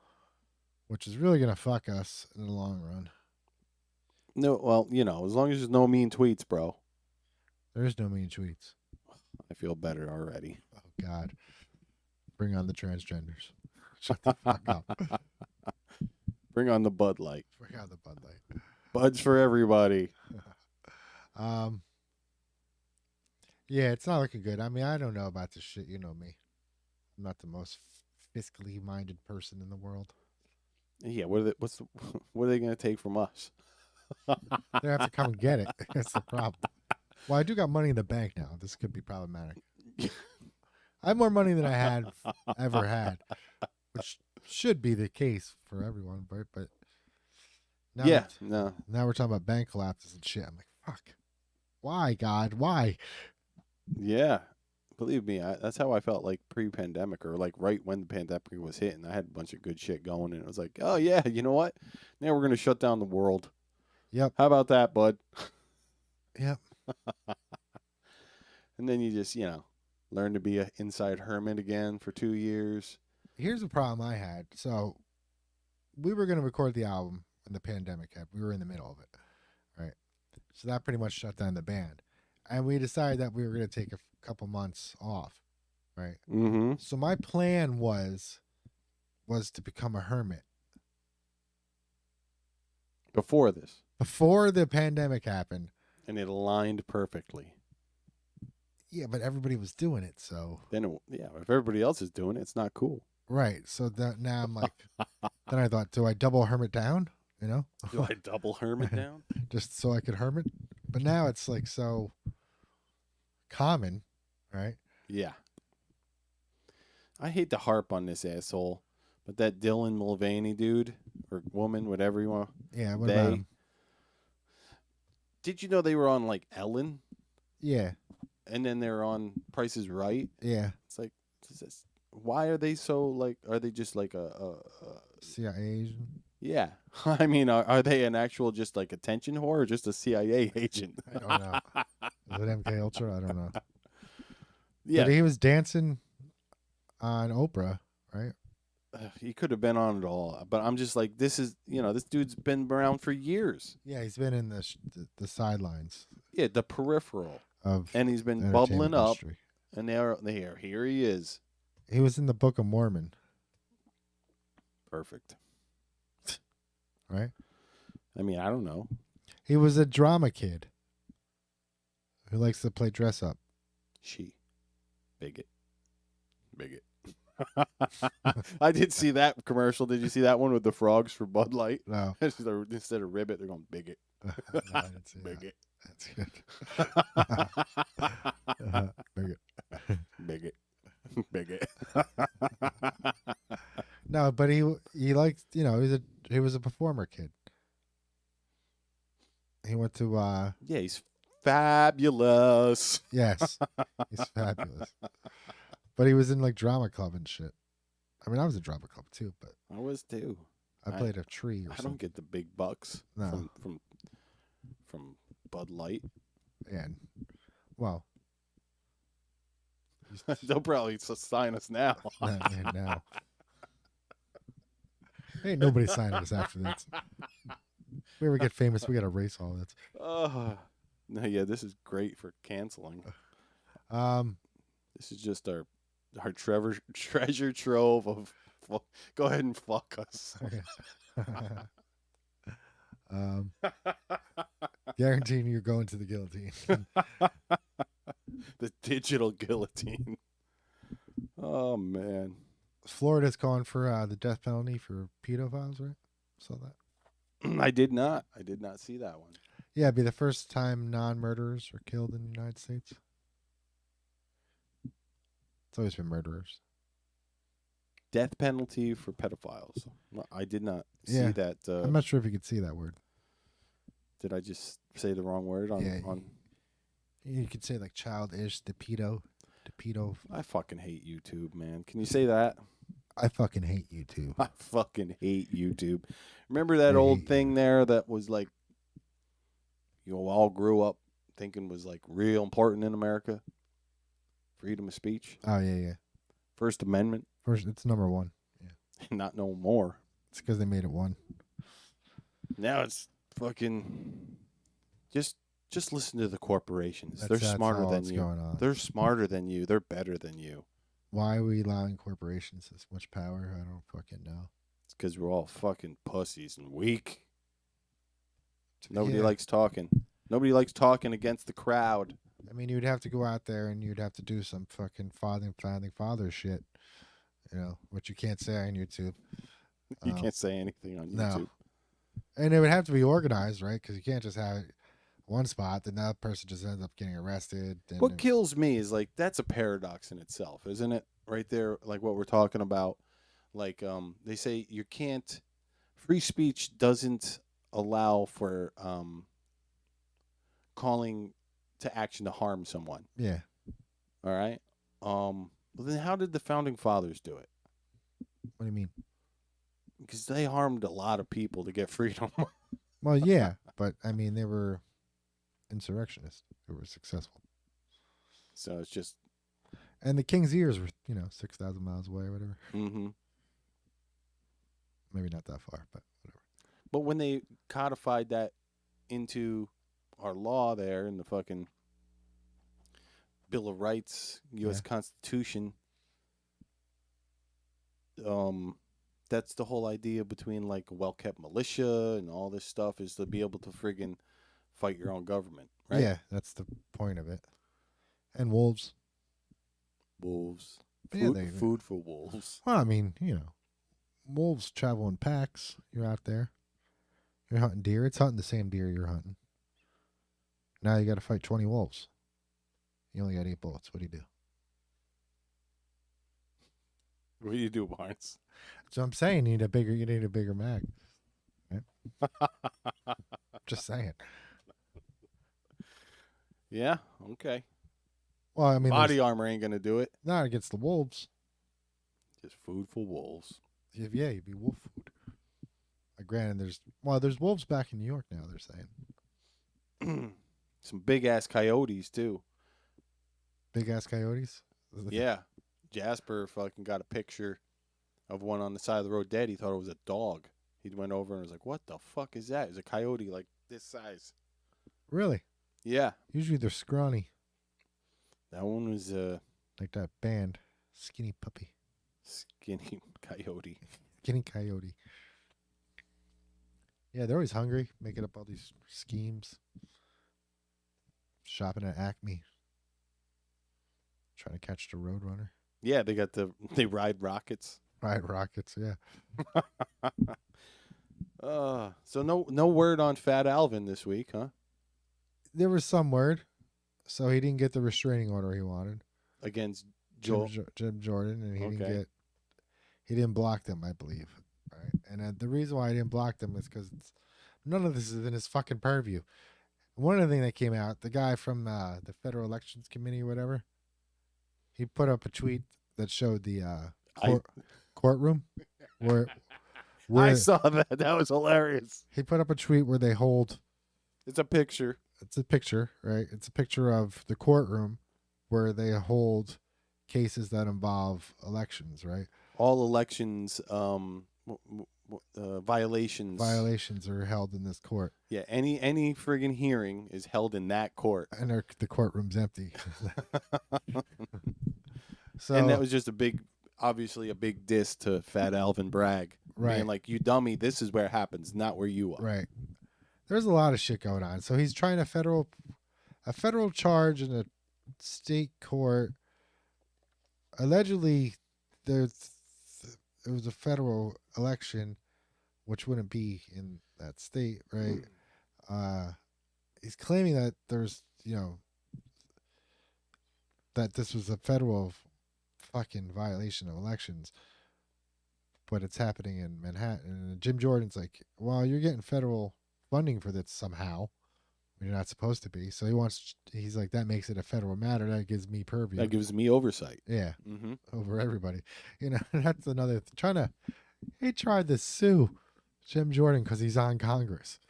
which is really going to fuck us in the long run. No, well, you know, as long as there's no mean tweets, bro. There is no mean tweets. I feel better already. Oh, God. Bring on the transgenders. Shut the fuck up. Bring on the Bud Light. Bring on the Bud Light. Buds for everybody. Yeah, it's not looking good. I mean, I don't know about this shit. You know me. I'm not the most fiscally minded person in the world. Yeah, what are they going to take from us? They have to come and get it. That's the problem. Well, I do got money in the bank now. This could be problematic. I have more money than I ever had, which should be the case for everyone. But now now we're talking about bank collapses and shit. I'm like, fuck. Why, God? Why? Yeah. Believe me, that's how I felt like pre-pandemic, or like right when the pandemic was hitting. I had a bunch of good shit going, and it was like, oh yeah, you know what? Now we're going to shut down the world. Yep. How about that, bud? Yep. And then you just, you know, learn to be an inside hermit again for 2 years. Here's the problem I had. So we were going to record the album when the pandemic happened. We were in the middle of it, right? So that pretty much shut down the band. And we decided that we were going to take a couple months off, right? Mm-hmm. So my plan was to become a hermit. Before this. Before the pandemic happened. And it aligned perfectly. Yeah, but everybody was doing it, so. Then, if everybody else is doing it, it's not cool. Right. So now I'm like, then I thought, do I double hermit down? You know? Do I double hermit down? Just so I could hermit? But now it's like so common, right? Yeah. I hate to harp on this asshole, but that Dylan Mulvaney dude, or woman, whatever you want. Yeah, what about him? Did you know they were on, like, Ellen? Yeah. And then they're on Price is Right? Yeah. It's like, why are they so, like, are they just like a CIA agent? Yeah. I mean, are they an actual just, like, attention whore or just a CIA agent? I don't know. Is it MK Ultra? I don't know. Yeah. But he was dancing on Oprah, right? He could have been on it all, but I'm just like, this dude's been around for years. Yeah, he's been in the sidelines. Yeah, the peripheral and he's been bubbling up, and here he is. He was in the Book of Mormon. Perfect. Right? I mean, I don't know. He was a drama kid Who likes to play dress up? She. Bigot. I did see that commercial. Did you see that one with the frogs for Bud Light? No. Instead of ribbit, they're going bigot. No, I didn't see Bigot. That. That's good. Bigot. No, but he liked, you know, he was a performer kid. He went to Yeah, he's fabulous. Yes. He's fabulous. But he was in like drama club and shit. I mean, I was in drama club too, but I was too. I played a tree or I something. don't get the big bucks from Bud Light. And well, they'll probably sign us now. Now. Ain't nobody signing us after this. If we ever get famous, we gotta erase all that. No, yeah, this is great for canceling. This is just our treasure trove of. Go ahead and fuck us. Guaranteeing you're going to the guillotine. The digital guillotine. Oh man. Florida's calling for the death penalty for pedophiles, right? Saw that. I did not see that one. Yeah, it'd be the first time non-murderers are killed in the United States. It's always been murderers. Death penalty for pedophiles. I did not see that. I'm not sure if you could see that word. Did I just say the wrong word on? You could say like childish, the pedo. I fucking hate YouTube, man. Can you say that? I fucking hate YouTube. I fucking hate YouTube. Remember that old thing there that was like, you all grew up thinking was like real important in America? Freedom of speech. Oh, yeah. First Amendment. It's number one. Yeah. Not no more. It's because they made it one. Now it's fucking just listen to the corporations. That's They're smarter all than that's you. going on. They're smarter than you. They're better than you. Why are we allowing corporations this much power? I don't fucking know. It's because we're all fucking pussies and weak. Nobody likes talking. Nobody likes talking against the crowd. I mean, you'd have to go out there and you'd have to do some fucking founding father shit. You know, which you can't say on YouTube. You can't say anything on YouTube. No. And it would have to be organized, right? Because you can't just have it one spot, then that person just ends up getting arrested. What kills me is like that's a paradox in itself, isn't it? Right there, like what we're talking about. Like they say you can't. Free speech doesn't allow for calling to action to harm someone. Yeah. All right. Well, then how did the founding fathers do it? What do you mean? Because they harmed a lot of people to get freedom. Well, yeah, but I mean they were insurrectionists who were successful. So it's just. And the king's ears were, 6,000 miles away or whatever. Mm-hmm. Maybe not that far, but whatever. But when they codified that into our law there in the fucking Bill of Rights, U.S. Constitution, that's the whole idea between like a well-kept militia and all this stuff is to be able to friggin' fight your own government, right? Yeah, that's the point of it. And wolves. Wolves. Yeah, Food for wolves. Well, I mean, wolves travel in packs. You're out there. You're hunting deer. It's hunting the same deer you're hunting. Now you got to fight 20 wolves. You only got 8 bullets. What do you do? What do you do, Barnes? So I'm saying you need a bigger mag. Right? Just saying. Yeah. Okay. Well, I mean, body armor ain't gonna do it. Not against the wolves. Just food for wolves. Yeah, you'd be wolf food. Granted, there's wolves back in New York now. They're saying some big ass coyotes too. Big ass coyotes. Yeah, Jasper fucking got a picture of one on the side of the road dead. He thought it was a dog. He went over and was like, "What the fuck is that?" It was a coyote like this size. Really? Yeah. Usually they're scrawny. That one was like that band, Skinny Puppy. Skinny Coyote. Skinny Coyote. Yeah, they're always hungry, making up all these schemes. shopping at Acme, trying to catch the Roadrunner. Yeah, they ride rockets. Ride rockets, yeah. So no word on Fat Alvin this week, huh? There was some word, so he didn't get the restraining order he wanted Against Jim Jordan, and he didn't block them, I believe. Right, and the reason why I didn't block them is because none of this is in his fucking purview. One of the things that came out, the guy from the Federal Elections Committee or whatever, he put up a tweet that showed the courtroom where I saw that. That was hilarious. He put up a tweet where they hold. It's a picture. It's a picture, right? It's a picture of the courtroom where they hold cases that involve elections, right? All elections violations. Violations are held in this court. Yeah, any friggin' hearing is held in that court, and the courtroom's empty. So, and that was just obviously a big diss to Fat Alvin Bragg. Right. Being like, you dummy, this is where it happens, not where you are. Right. There's a lot of shit going on. So he's trying a federal charge in a state court. Allegedly, it was a federal election, which wouldn't be in that state, right? He's claiming that there's, that this was a federal fucking violation of elections, but it's happening in Manhattan. And Jim Jordan's like, well, you're getting federal funding for this somehow. You're not supposed to be. So he's like, that makes it a federal matter. That gives me purview. That gives me oversight. Yeah. Over everybody. That's another he tried to sue Jim Jordan because he's on Congress.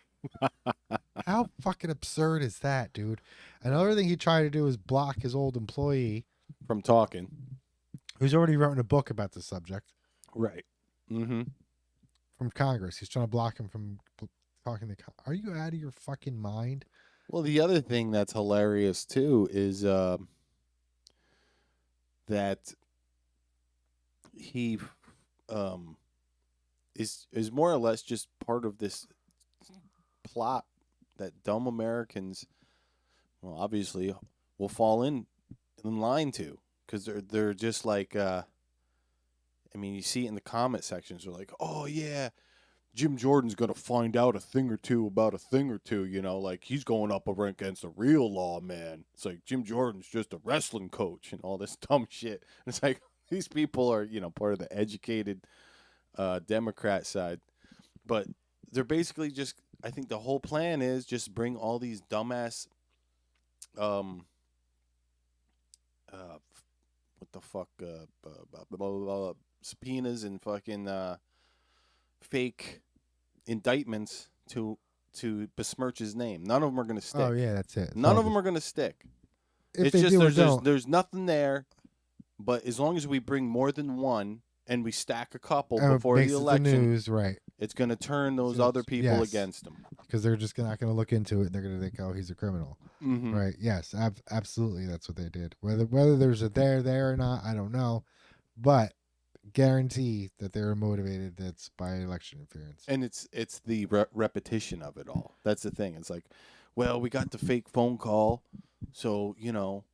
How fucking absurd is that, dude? Another thing he tried to do is block his old employee from talking, who's already written a book about the subject. Right. From Congress. He's trying to block him from talking to Are you out of your fucking mind? Well, the other thing that's hilarious too is that he is more or less just part of this plot that dumb Americans, well, obviously, will fall in line to, because they're just like, I mean, you see it in the comment sections. They're like, oh yeah, Jim Jordan's gonna find out a thing or two about a thing or two. Like he's going up against a real lawman. It's like Jim Jordan's just a wrestling coach and all this dumb shit. And it's like these people are, part of the educated Democrat side, but they're basically just. I think the whole plan is just bring all these dumbass, what the fuck, subpoenas and fucking fake indictments to besmirch his name. None of them are going to stick. Oh yeah, that's it. None of them are going to stick. If it's just there's nothing there, but as long as we bring more than one and we stack a couple and before the election, the news, right? It's going to turn those other people against him. Because they're just not going to look into it. And they're going to think, oh, he's a criminal. Right. Yes, absolutely. That's what they did. Whether there's a there or not, I don't know. But guarantee that they were motivated. That's by election interference. And it's the repetition of it all. That's the thing. It's like, well, we got the fake phone call. So,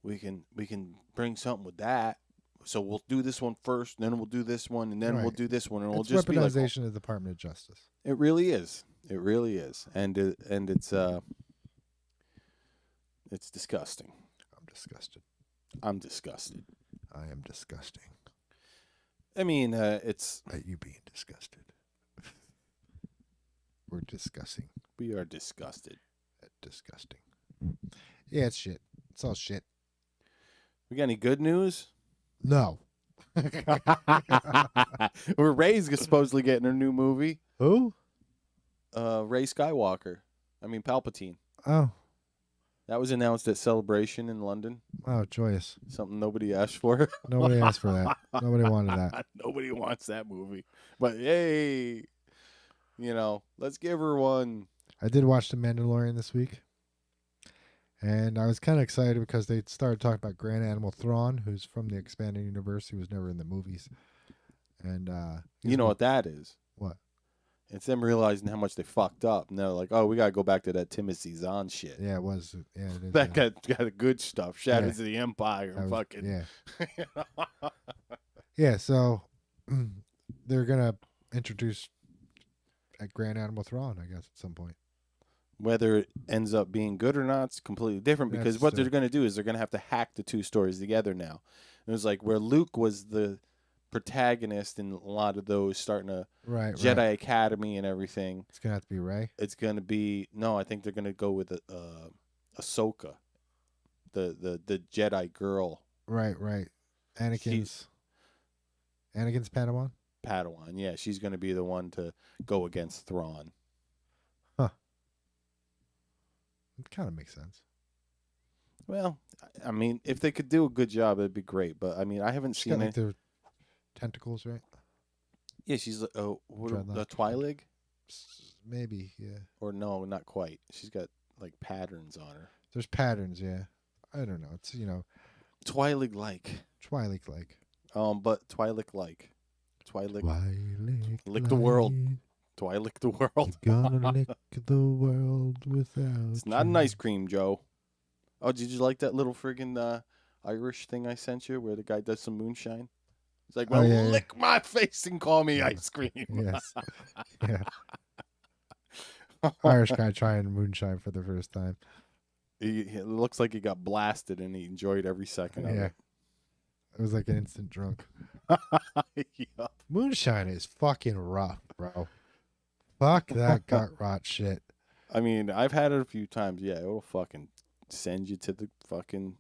we can bring something with that. So we'll do this one first, and then we'll do this one, and then we'll do this one, and we'll just be like, weaponization of the Department of Justice. It really is. It really is, and it's disgusting. I'm disgusted. I'm disgusted. I am disgusting. I mean, it's at you being disgusted. We're discussing. We are disgusted. Disgusting. Yeah, it's shit. It's all shit. We got any good news? No. Ray's supposedly getting her new movie. Who? Ray Skywalker. I mean, Palpatine. Oh. That was announced at Celebration in London. Oh, joyous. Something nobody asked for. Nobody asked for that. Nobody wanted that. Nobody wants that movie. But hey, let's give her one. I did watch The Mandalorian this week. And I was kind of excited because they started talking about Grand Admiral Thrawn, who's from the Expanded Universe. He was never in the movies. And you know what that is? What? It's them realizing how much they fucked up. And they're like, oh, we got to go back to that Timothy Zahn shit. Yeah, it was. Yeah, it is. That got the good stuff. Shadows Yeah. of the Empire. That was- Fucking. yeah. Yeah, so they're going to introduce a Grand Animal Thrawn, I guess, at some point. Whether it ends up being good or not, it's completely different because That's what true. they're going to do is they're going to have to hack the two stories together now. It was like where Luke was the protagonist in a lot of those, starting a Jedi Academy and everything. It's going to have to be Rey. It's going to be no. I think they're going to go with Ahsoka, the Jedi girl. Right. Anakin's Padawan? Padawan, yeah, she's going to be the one to go against Thrawn. Huh. It kind of makes sense. Well, I mean, if they could do a good job, it'd be great. But I mean, I haven't She's seen got it. like their tentacles, right? Yeah, she's the Dreadlock. Twi'lek. Maybe, yeah. Or no, not quite. She's got like patterns on her. There's patterns, yeah. I don't know. It's, Twi'lek like. But Twi'lek. Lick the world. Twi'lek the world. Gonna lick the world without. It's not an ice cream, Joe. Oh, did you like that little friggin' Irish thing I sent you where the guy does some moonshine? He's like, well, lick my face and call me ice cream. Yes. Yeah. Irish guy trying moonshine for the first time. It looks like he got blasted and he enjoyed every second of it. It was like an instant drunk. Yup. Moonshine is fucking rough, bro. Fuck that gut rot shit. I mean, I've had it a few times. Yeah, it'll fucking send you to the fucking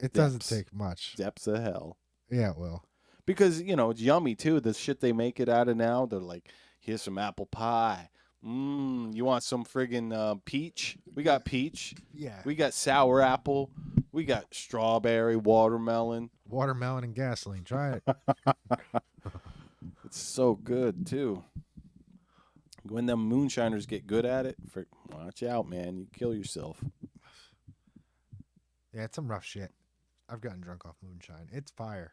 It doesn't take much. Depths of hell. Yeah, it will. Because, it's yummy, too. The shit they make it out of now, they're like, here's some apple pie. You want some friggin' peach? We got peach. Yeah. We got sour apple. We got strawberry, watermelon. Watermelon and gasoline. Try it. It's so good, too. When them moonshiners get good at it, watch out, man. You kill yourself. Yeah, it's some rough shit. I've gotten drunk off moonshine. It's fire.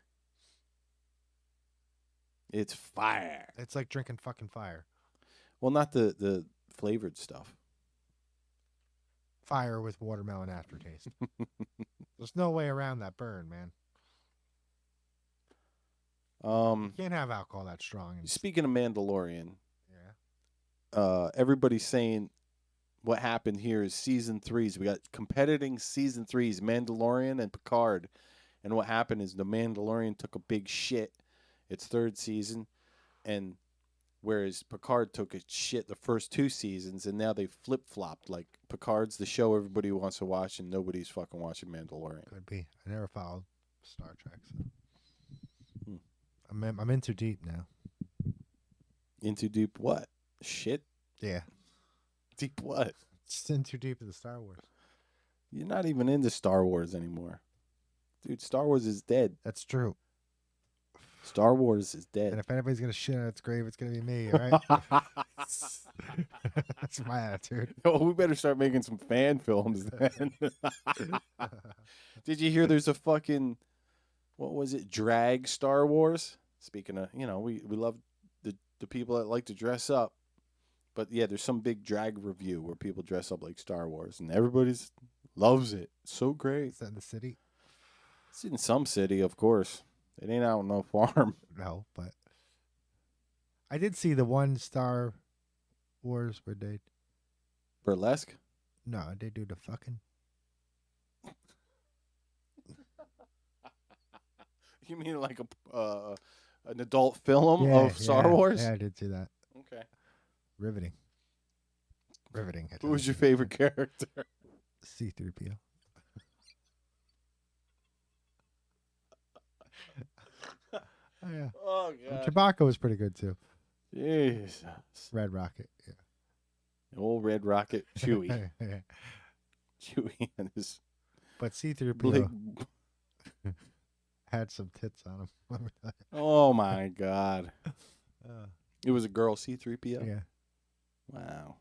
It's fire. It's like drinking fucking fire. Well, not the flavored stuff. Fire with watermelon aftertaste. There's no way around that burn, man. You can't have alcohol that strong. Speaking of Mandalorian, yeah. Everybody's saying what happened here is season 3s. We got competing season 3s, Mandalorian and Picard. And what happened is the Mandalorian took a big shit its third season, and whereas Picard took a shit the first 2 seasons, and now they flip-flopped. Like, Picard's the show everybody wants to watch, and nobody's fucking watching Mandalorian. Could be. I never followed Star Trek. So. I'm in too deep now. Into deep what? Shit? Yeah. Deep what? Just in too deep into Star Wars. You're not even into Star Wars anymore. Dude, Star Wars is dead. That's true. Star Wars is dead. And if anybody's going to shit on its grave, it's going to be me, all right? That's my attitude. Oh, we better start making some fan films then. Did you hear there's a fucking, what was it, drag Star Wars? Speaking of, we love the people that like to dress up. But yeah, there's some big drag review where people dress up like Star Wars, and everybody's loves it. So great. Is that in the city? It's in some city, of course. It ain't out on no farm. No, but I did see the one Star Wars where they Burlesque? No, they do the fucking. You mean like an adult film of Star Wars? Yeah, I did see that. Okay. Riveting. Who was your favorite character? C-3PO. Oh, yeah. Oh, God. Chewbacca was pretty good, too. Jesus. Red Rocket, yeah. Old Red Rocket, Chewie. Yeah. Chewie and his... But C-3PO had some tits on him. Oh, my God. It was a girl, C-3PO? Yeah. Wow.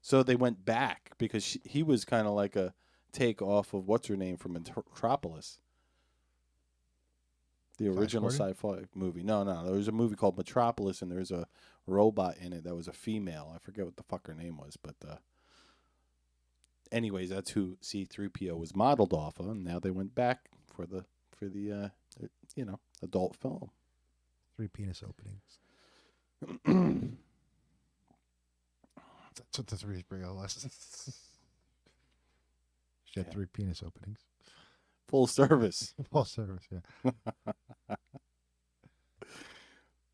So they went back because he was kind of like a take off of what's her name from Metropolis. The original sci-fi movie. No. There was a movie called Metropolis, and there's a robot in it that was a female. I forget what the fuck her name was, but anyways, that's who C-3PO was modeled off of, and now they went back for the adult film. 3 penis openings. That's what the 3PO was. She had 3 penis openings. Full service. Full service, yeah.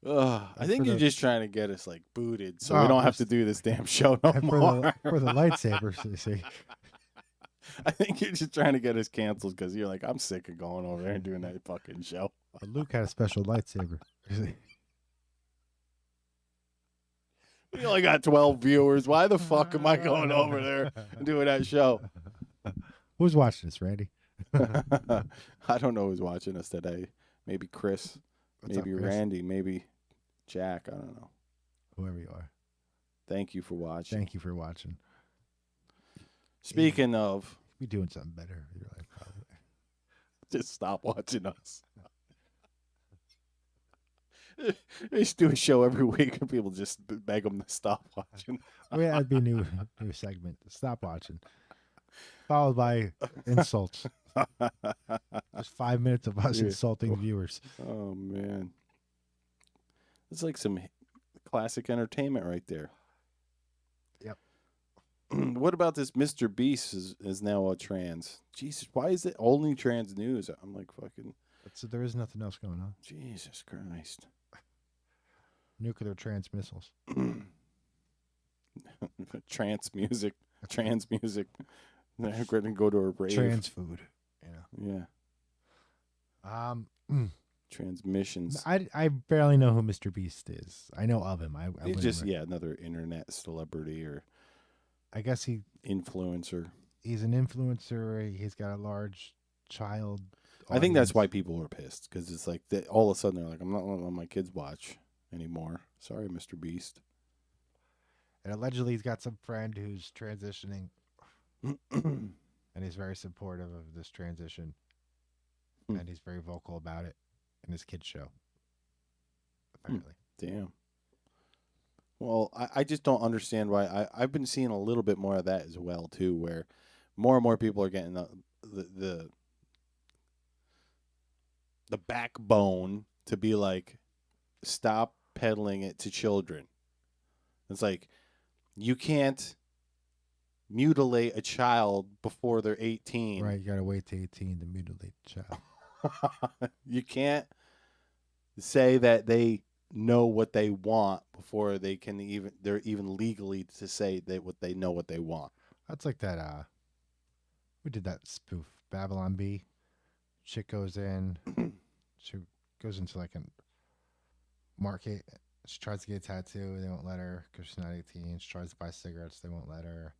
I think you're just trying to get us like booted so we don't have to do this damn show no more. For the lightsabers, you see. I think you're just trying to get us canceled because you're like, I'm sick of going over there and doing that fucking show. But Luke had a special lightsaber. We only got 12 viewers. Why the fuck am I going over there and doing that show? Who's watching this, Randy? I don't know who's watching us today. Maybe Chris. Maybe Chris? Randy. Maybe Jack. I don't know. Whoever you are. Thank you for watching. Thank you for watching. Speaking of... Be doing something better. You're like, probably. Just stop watching us. They just do a show every week and people just beg them to stop watching. Oh, yeah, that'd be a new segment. Stop watching. Followed by insults. Just 5 minutes of us insulting viewers. Oh, man. It's like some classic entertainment right there. Yep. What about this Mr. Beast is now a trans? Jesus, why is it only trans news? I'm like fucking... So there is nothing else going on. Jesus Christ. Nuclear trans missiles. Trans music. They're going to go to a rave. Trans food. Yeah. Transmissions. I barely know who Mr. Beast is. I know of him. He's just another internet celebrity, or I guess influencer. He's an influencer. He's got a large child audience. I think that's why people are pissed, because it's like all of a sudden they're like, I'm not letting my kids watch anymore. Sorry, Mr. Beast. And allegedly he's got some friend who's transitioning. And he's very supportive of this transition. And he's very vocal about it in his kids' show. Apparently. Damn. Well, I just don't understand why. I've been seeing a little bit more of that as well, too, where more and more people are getting the backbone to be like, stop peddling it to children. It's like, you can't mutilate a child before they're 18. Right, you gotta wait to 18 to mutilate the child. You can't say that they know what they want before they're even legally to say what they know what they want. That's like that we did that spoof, Babylon Bee. Chick goes in, she goes into like a market. She tries to get a tattoo, they won't let her because she's not 18. She tries to buy cigarettes, they won't let her.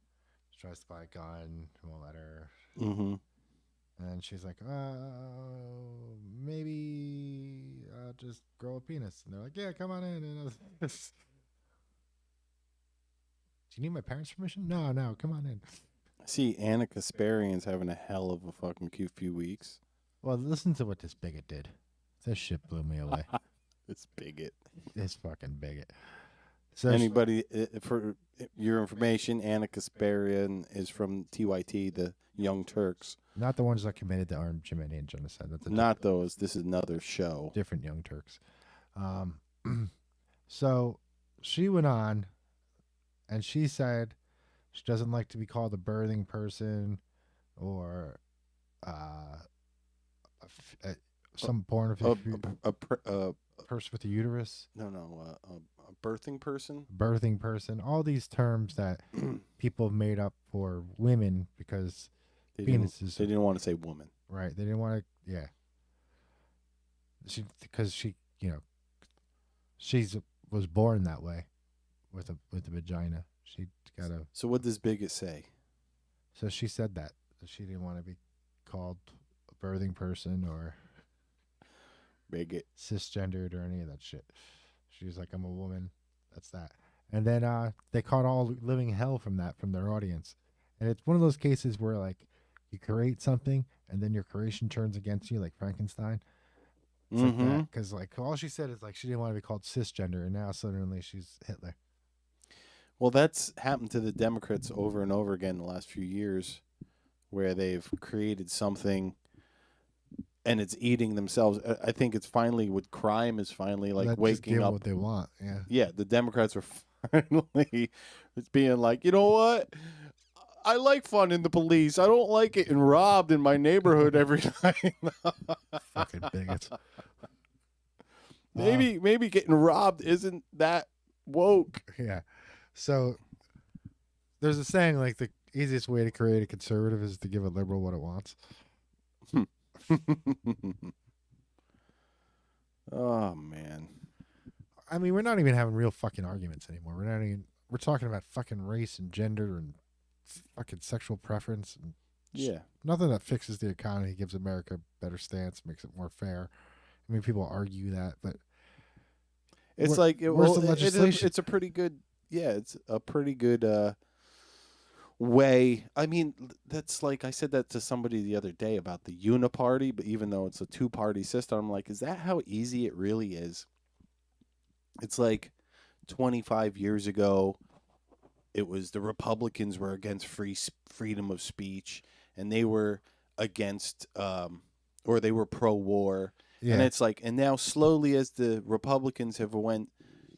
She tries to buy a gun, they won't let her. Mm-hmm. And she's like, maybe I'll just grow a penis. And they're like, yeah, come on in. And do you need my parents' permission? No, come on in. I see Anna Kasparian's having a hell of a fucking cute few weeks. Well, listen to what this bigot did. This shit blew me away. This bigot. This fucking bigot. So anybody, for your information, Anna Kasparian is from TYT, the Young Turks. Not the ones that committed the Armenian genocide. That's not those. This is another show. Different Young Turks. So she went on, and she said she doesn't like to be called a birthing person or some porn of a person with a uterus. No, a birthing person. Birthing person. All these terms that people have made up for women because penises. They didn't want to say woman. Right. They didn't want to. Yeah. Because she was born that way, with a vagina. She got a. So what does bigot say? So she said that she didn't want to be called a birthing person or bigot, cisgendered, or any of that shit. She was like, I'm a woman. That's that. And then they caught all living hell from their audience. And it's one of those cases where like you create something and then your creation turns against you, like Frankenstein. It's like that because like all she said is like she didn't want to be called cisgender, and now suddenly she's Hitler. Well, that's happened to the Democrats over and over again in the last few years, where they've created something and it's eating themselves. I think it's finally with crime is finally like waking up. What they want, yeah. Yeah, the Democrats are finally it's being like, you know what? I like fun in the police. I don't like getting robbed in my neighborhood every night. Fucking bigots. Maybe getting robbed isn't that woke. Yeah. So there's a saying like the easiest way to create a conservative is to give a liberal what it wants. Oh man. I mean, we're not even having real fucking arguments anymore. We're talking about fucking race and gender and fucking sexual preference and yeah. Nothing that fixes the economy, gives America a better stance, makes it more fair. I mean, people argue that, but it's where's the legislation? It's a pretty good it's a pretty good way. I mean, that's like I said that to somebody the other day about the uniparty, but even though it's a two-party system, I'm like, is that how easy it really is? It's like 25 years ago, it was the Republicans were against freedom of speech, and they were against or they were pro-war. Yeah. And it's like, and now slowly as the Republicans have went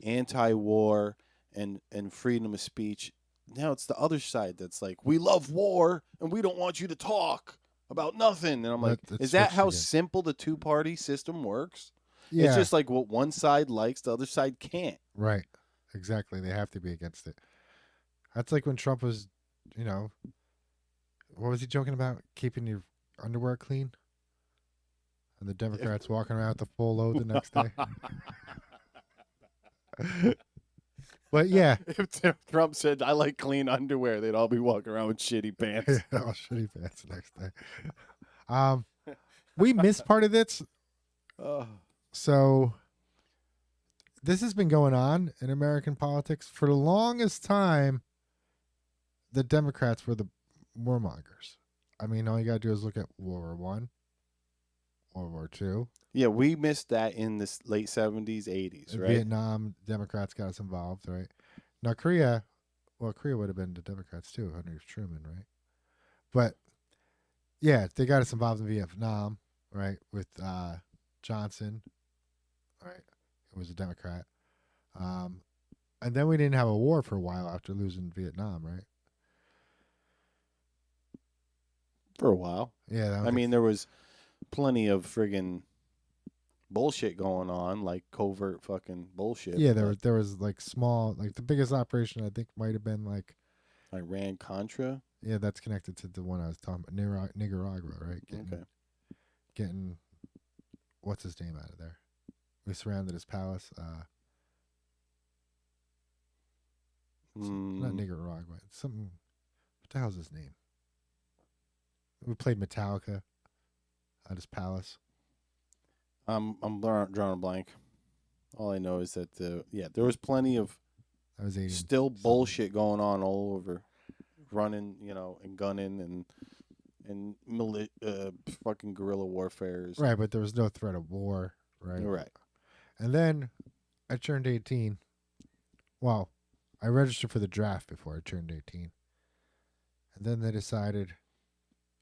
anti-war and freedom of speech, now it's the other side that's like, we love war and we don't want you to talk about nothing. And I'm like, is that how simple the two-party system works? Yeah. It's just like what one side likes, the other side can't. Right. Exactly. They have to be against it. That's like when Trump was, what was he joking about? Keeping your underwear clean? And the Democrats walking around with the full load the next day. But yeah. If Trump said, I like clean underwear, they'd all be walking around with shitty pants. Yeah, all shitty pants the next day. We missed part of this. So this has been going on in American politics for the longest time. The Democrats were the warmongers. I mean, all you got to do is look at World War I, World War II. Yeah, we missed that in the late 70s, 80s, right? Vietnam, Democrats got us involved, right? Now, Korea would have been the Democrats too under Truman, right? But, yeah, they got us involved in Vietnam, right, with Johnson, right? It was a Democrat. And then we didn't have a war for a while after losing Vietnam, right? For a while. Yeah. I mean, there was plenty of friggin' bullshit going on, like covert fucking bullshit. Yeah, there was like small, like the biggest operation I think might have been like Iran-Contra. Yeah, that's connected to the one I was talking about, Nicaragua, right? Getting what's his name out of there? We surrounded his palace. Not Nicaragua. It's something. What the hell's his name? We played Metallica at his palace. I'm drawing a blank. All I know is that there was plenty of still bullshit going on all over, running, and gunning and fucking guerrilla warfares. Right, but there was no threat of war, right? Right. And then I turned 18. Well, I registered for the draft before I turned 18. And then they decided,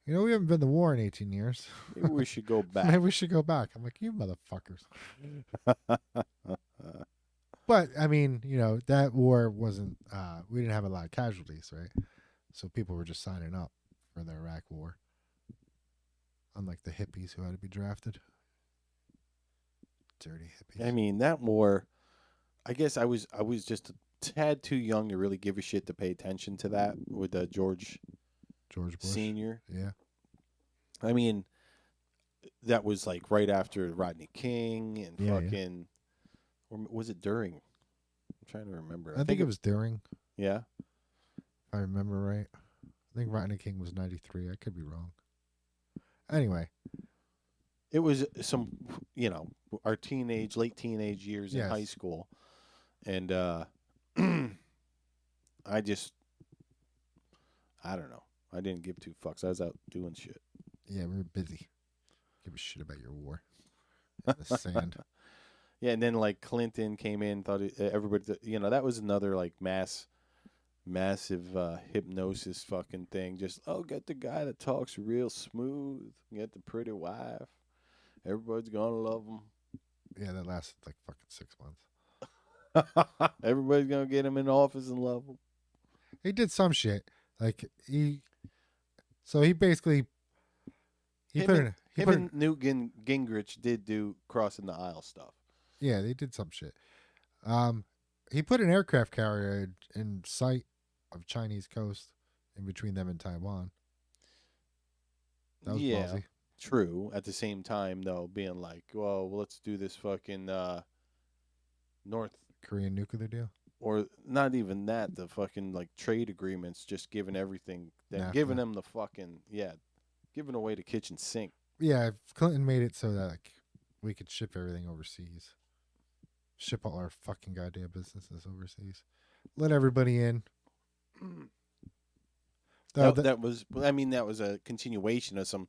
we haven't been to war in 18 years. Maybe we should go back. Maybe we should go back. I'm like, you motherfuckers. But, I mean, that war wasn't, we didn't have a lot of casualties, right? So people were just signing up for the Iraq war. Unlike the hippies who had to be drafted. Dirty hippies. I mean, that war, I guess I was just a tad too young to really give a shit to pay attention to that with George Bush Sr. Yeah. I mean, that was like right after Rodney King and fucking, or was it during? I'm trying to remember. I think it was during. Yeah. If I remember right. I think Rodney King was 93. I could be wrong. Anyway. It was some, our late teenage years in high school. And I don't know. I didn't give two fucks. I was out doing shit. Yeah, we were busy. Give a shit about your war. in the sand. Yeah, and then like Clinton came in, thought everybody, that was another like massive hypnosis fucking thing. Just get the guy that talks real smooth, get the pretty wife. Everybody's gonna love him. Yeah, that lasted like fucking 6 months. Everybody's gonna get him in office and love him. He did some shit. Like he basically Him and Newt Gingrich did do crossing the aisle stuff. Yeah, they did some shit. He put an aircraft carrier in sight of Chinese coast in between them and Taiwan. That was ballsy. True. At the same time, though, being like, well, let's do this fucking North Korean nuclear deal. Or not even that, the fucking like trade agreements, just giving everything, giving them the fucking, giving away the kitchen sink. Yeah, if Clinton made it so that like we could ship everything overseas. Ship all our fucking goddamn businesses overseas. Let everybody in. That was a continuation of some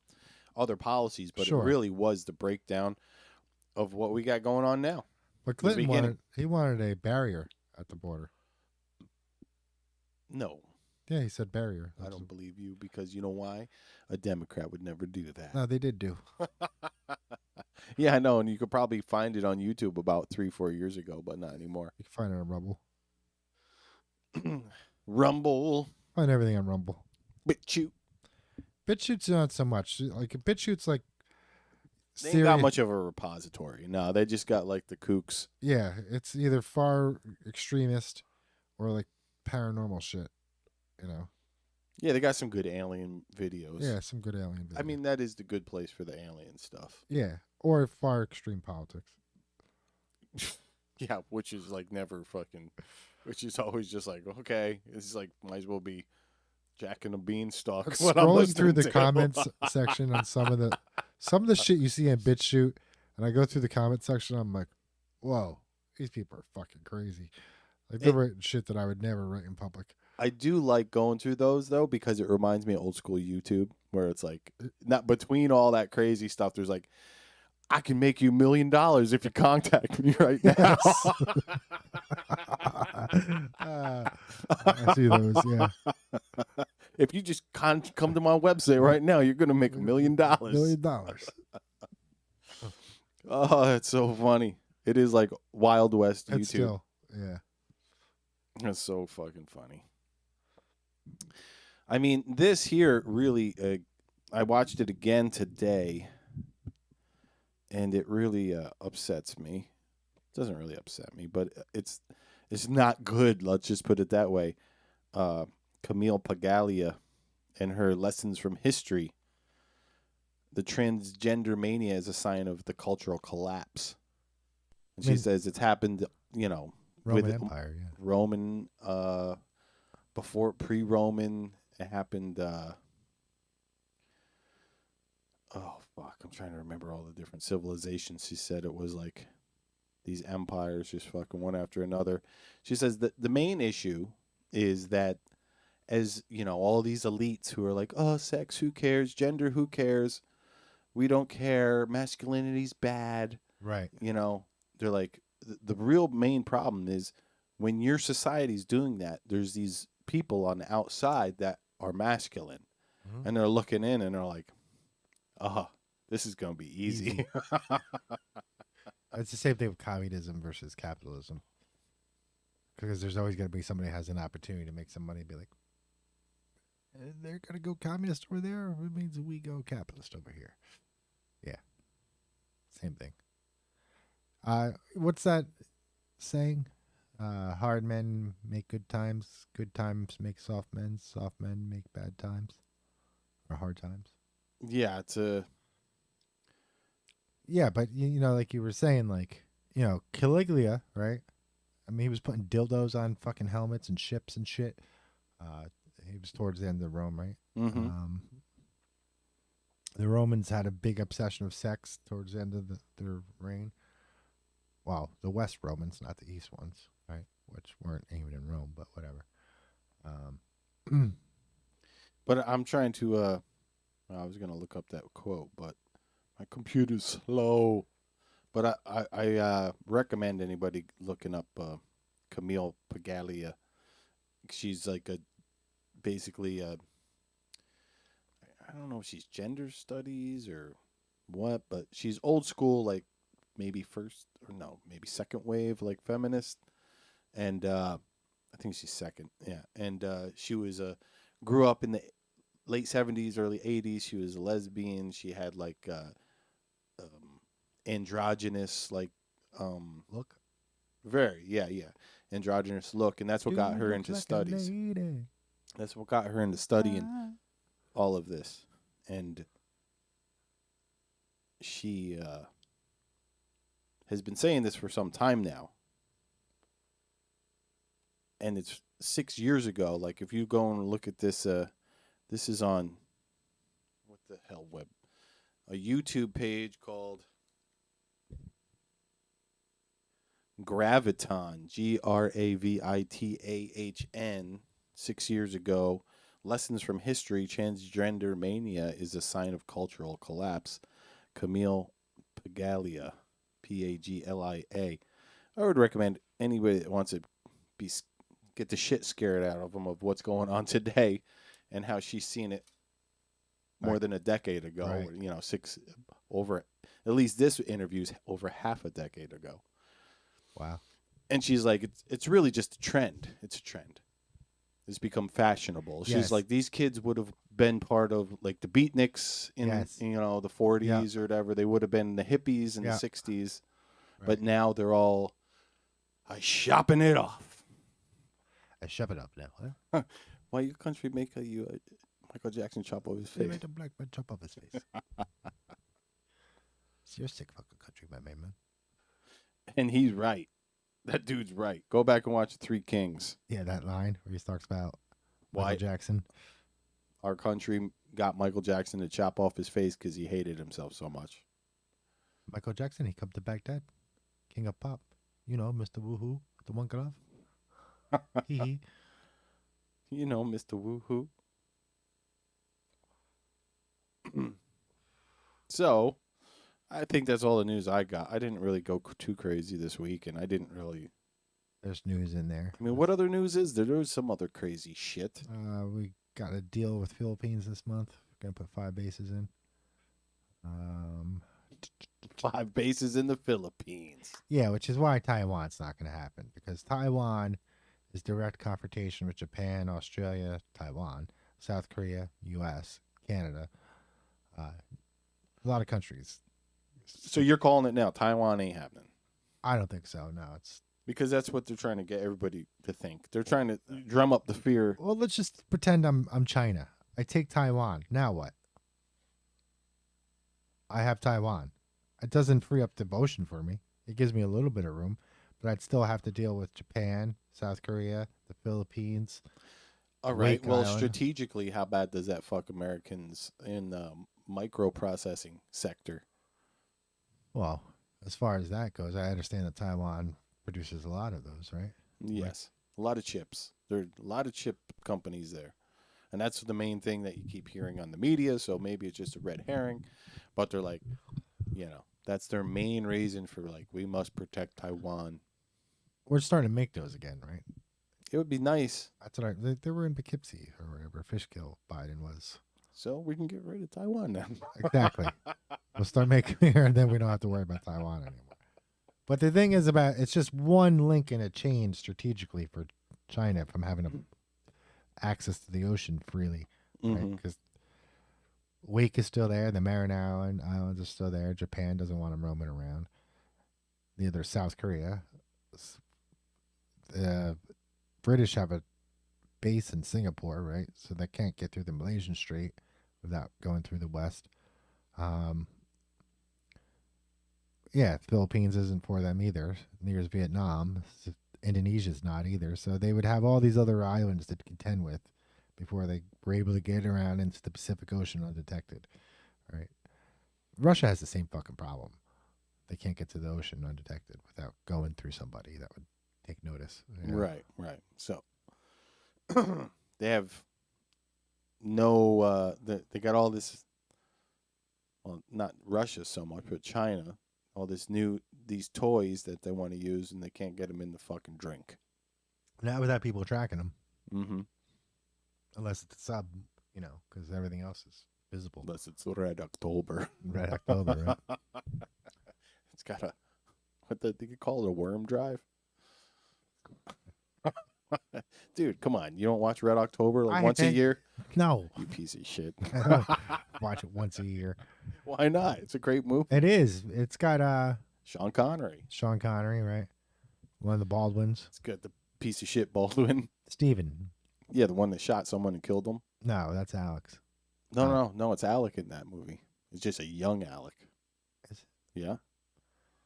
other policies, but sure. It really was the breakdown of what we got going on now. But Clinton wanted a barrier at the border. No. Yeah, he said barrier. I don't believe you because you know why? A Democrat would never do that. No, they did do. Yeah, I know, and you could probably find it on YouTube about 3-4 years ago, but not anymore. You can find it on Rumble. Rumble. Find everything on Rumble. BitChute. BitChute's not so much. Like BitChute's like they ain't got much of a repository. No, they just got like the kooks. Yeah, it's either far extremist or like paranormal shit, Yeah, they got some good alien videos. Yeah, some good alien videos. I mean, that is the good place for the alien stuff. Yeah, or far extreme politics. Yeah, which is like never fucking, which is always just like, okay, it's like might as well be Jack and the Beanstalk. Scrolling through the comments section on some of the shit you see in BitChute, and I go through the comment section, I'm like, whoa, these people are fucking crazy. Like they're writing shit that I would never write in public. I do like going through those though because it reminds me of old school YouTube where it's like not between all that crazy stuff. There's like, I can make you $1 million if you contact me right now. I see those. Yeah. If you just come to my website right now, you're gonna make $1 million. $1 million. Oh, that's so funny. It is like Wild West YouTube. Still, yeah. That's so fucking funny. I mean, this here really, I watched it again today, and it really upsets me. It doesn't really upset me, but it's not good. Let's just put it that way. Camille Paglia and her lessons from history. The transgender mania is a sign of the cultural collapse. And she says it's happened, Roman with Empire, yeah. Roman, before pre-Roman, it happened. Oh fuck! I'm trying to remember all the different civilizations. She said it was like these empires just fucking one after another. She says that the main issue is that, as all these elites who are like, oh, sex, who cares? Gender, who cares? We don't care. Masculinity's bad. Right. They're like, the real main problem is when your society's doing that, there's these people on the outside that are masculine. Mm-hmm. And they're looking in and they're like, this is going to be easy. It's the same thing with communism versus capitalism. Because there's always going to be somebody who has an opportunity to make some money and be like, they're going to go communist over there, or it means we go capitalist over here. Yeah. Same thing. What's that saying? Hard men make good times make soft men make bad times. Or hard times. Yeah, it's a... Yeah, but, like you were saying, like, Caligula, right? I mean, he was putting dildos on fucking helmets and ships and shit. He was towards the end of Rome, right? Mm-hmm. The Romans had a big obsession of sex towards the end of their reign. Well, the West Romans, not the East ones, right? Which weren't even in Rome, but whatever. But I'm trying to... I was going to look up that quote, but my computer's slow. But I recommend anybody looking up Camille Paglia. She's like basically I don't know if she's gender studies or what, but she's old school, like maybe maybe second wave, like feminist. And I think she's second, yeah. And she was grew up in the late 70s, early 80s. She was a lesbian. She had like androgynous look. Very, yeah, androgynous look, and that's what got her into studies. That's what got her into studying all of this, and she has been saying this for some time now. And it's 6 years ago. Like, if you go and look at this, this is on what the hell web? A YouTube page called Gravitahn, Gravitahn. 6 years ago, lessons from history: transgender mania is a sign of cultural collapse. Camille Paglia, Paglia. I would recommend anybody that wants to get the shit scared out of them of what's going on today, and how she's seen it more than a decade ago. Right. Over at least this interview's over half a decade ago. Wow. And she's like, it's really just a trend. It's a trend. It's become fashionable. She's Yes. like, these kids would have been part of like the beatniks in the 40s or whatever. They would have been the hippies in the 60s, but now they're all shopping it off. I shove it up now. Huh? Why your country make Michael Jackson chop off his They face? made a black man chop off his face. It's your sick fucking country, my man. And he's right. That dude's right. Go back and watch Three Kings. Yeah, that line where he talks about Why Michael Jackson. Our country got Michael Jackson to chop off his face because he hated himself so much. Michael Jackson, he come to Baghdad. King of pop. You know, Mr. Woohoo, the one glove. Hee. You know, Mr. Woohoo. So, I think that's all the news I got. I didn't really go too crazy this week, and I didn't really... There's news in there. I mean, what other news is there? There was some other crazy shit. We got a deal with Philippines this month. We're going to put 5 bases in. 5 bases in the Philippines. Yeah, which is why Taiwan's not going to happen, because Taiwan is direct confrontation with Japan, Australia, Taiwan, South Korea, U.S., Canada, a lot of countries. So you're calling it now. Taiwan ain't happening. I don't think so. No, it's because that's what they're trying to get everybody to think. They're trying to drum up the fear. Well, let's just pretend I'm China. I take Taiwan. Now what? I have Taiwan. It doesn't free up the ocean for me. It gives me a little bit of room, but I'd still have to deal with Japan, South Korea, the Philippines. All right. Wake Well, Island. strategically, how bad does that fuck Americans in the microprocessing sector? Well, as far as that goes, I understand that Taiwan produces a lot of those, right? Yes. A lot of chips. There are a lot of chip companies there. And that's the main thing that you keep hearing on the media. So maybe it's just a red herring. But they're like, that's their main reason for like, we must protect Taiwan. We're starting to make those again, right? It would be nice. That's what they were in Poughkeepsie or wherever Fishkill Biden was. So we can get rid of Taiwan now. Exactly. We'll start making here, and then we don't have to worry about Taiwan anymore. But the thing is it's just one link in a chain strategically for China from having access to the ocean freely, right? Because Wake is still there, the Mariana Islands are still there. Japan doesn't want them roaming around. Neither South Korea. The British have a base in Singapore, right? So they can't get through the Malaysian Strait without going through the west. Philippines isn't for them either. Neither is Vietnam. Indonesia's not either. So they would have all these other islands to contend with before they were able to get around into the Pacific Ocean undetected, right? Russia has the same fucking problem. They can't get to the ocean undetected without going through somebody that would take notice. You know? Right. So they have no, they got all this, well, not Russia so much, but China, all these toys that they want to use, and they can't get them in the fucking drink. Not without people tracking them. Mm-hmm. Unless it's a sub, because everything else is visible. Unless it's Red October. Red October, right? It's got a, they could call it a worm drive. Dude, come on. You don't watch Red October once a year? No. You piece of shit. I don't watch it once a year. Why not? It's a great movie. It is. It's got Sean Connery. Sean Connery, right? One of the Baldwins. It's got the piece of shit Baldwin. Steven. Yeah, the one that shot someone and killed them. No, that's Alex. No, it's Alec in that movie. It's just a young Alec. Is it? Yeah.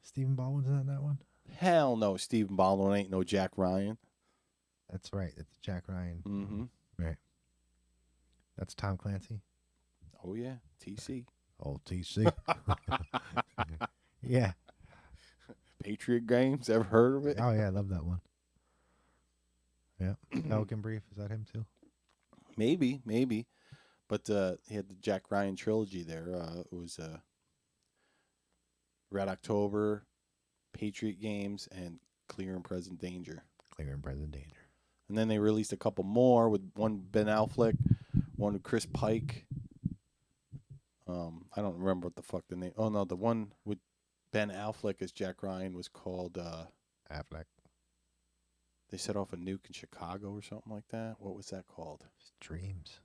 Stephen Baldwin's not in that one? Hell no, Stephen Baldwin ain't no Jack Ryan. That's right. It's Jack Ryan. Mm-hmm. Right. That's Tom Clancy. Oh, yeah. TC. Oh, TC. Yeah. Patriot Games. Ever heard of it? Oh, yeah. I love that one. Yeah. Pelican Brief. Is that him, too? Maybe. But he had the Jack Ryan trilogy there. It was Red October, Patriot Games, and Clear and Present Danger. Clear and Present Danger. And then they released a couple more with one Ben Affleck, one with Chris Pike. I don't remember what the fuck the name. Oh no, the one with Ben Affleck as Jack Ryan was called Affleck. They set off a nuke in Chicago or something like that. What was that called? Dreams.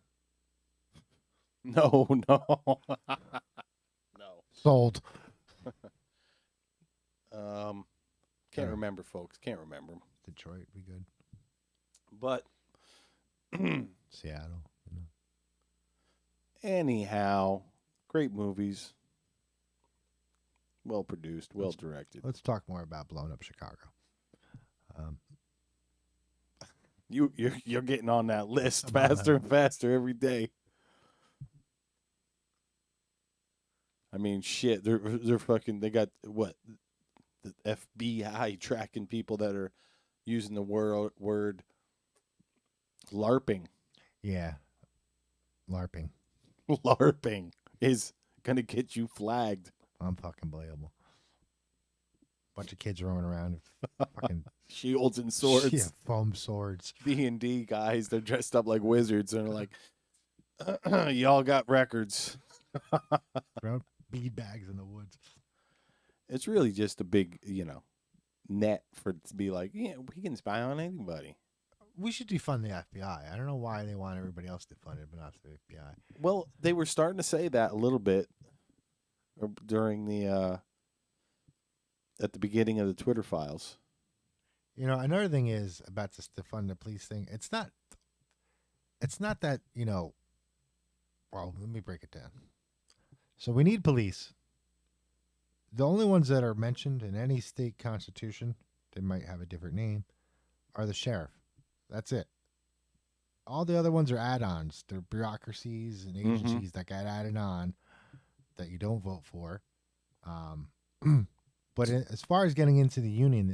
No. No. Sold. Can't remember, folks. Can't remember. Detroit would be good. But Seattle. Anyhow, great movies. Well produced, well directed. Let's talk more about blowing up Chicago. You're getting on that list faster and faster every day. I mean, shit. They're fucking. They got what? The FBI tracking people that are using the word LARPing. Yeah, LARPing. LARPing is gonna get you flagged. Unfucking-believable. Bunch of kids roaming around with fucking shields and swords. Yeah, foam swords. D&D guys, they're dressed up like wizards and they're like, y'all got records. Throwing bead bags in the woods. It's really just a big, net for it to be like, yeah, we can spy on anybody. We should defund the FBI. I don't know why they want everybody else to fund it, but not the FBI. Well, they were starting to say that a little bit during the at the beginning of the Twitter files. Another thing is about this defund the police thing. It's not that, well, let me break it down. So we need police. The only ones that are mentioned in any state constitution, they might have a different name, are the sheriff. That's it. All the other ones are add-ons. They're bureaucracies and agencies that got added on that you don't vote for. But as far as getting into the union,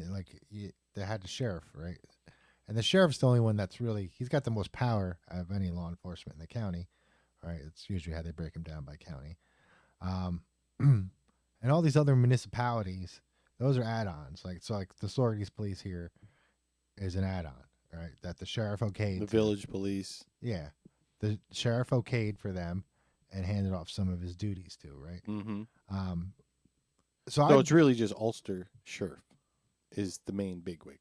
they had the sheriff, right? And the sheriff's the only one that's really, he's got the most power of any law enforcement in the county, right? It's usually how they break them down by county. And all these other municipalities, those are add-ons. Like the Sorority Police here is an add-on, right? That the sheriff okayed. The village police. Yeah. The sheriff okayed for them and handed off some of his duties to, right? Mm-hmm. So it's really just Ulster Sheriff is the main bigwig.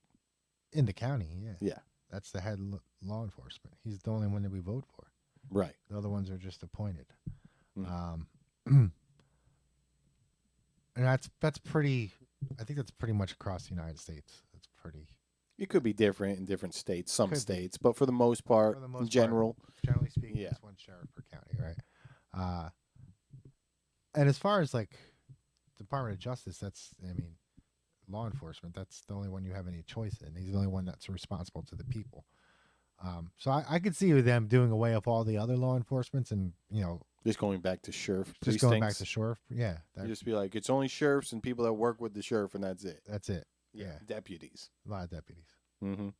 In the county, yeah. Yeah. That's the head law enforcement. He's the only one that we vote for. Right. The other ones are just appointed. Mm. And that's pretty, I think that's pretty much across the United States. That's pretty. It could be different in different states, some states, but for the most part, in general. Generally speaking, it's one sheriff per county, right? And as far as Department of Justice, law enforcement, that's the only one you have any choice in. He's the only one that's responsible to the people. So I could see them doing away with all the other law enforcements and, just going back to sheriff precincts. Just going back to sheriff, yeah. You just be like, it's only sheriffs and people that work with the sheriff, and that's it. That's it. Yeah. Deputies. A lot of deputies. Mm-hmm.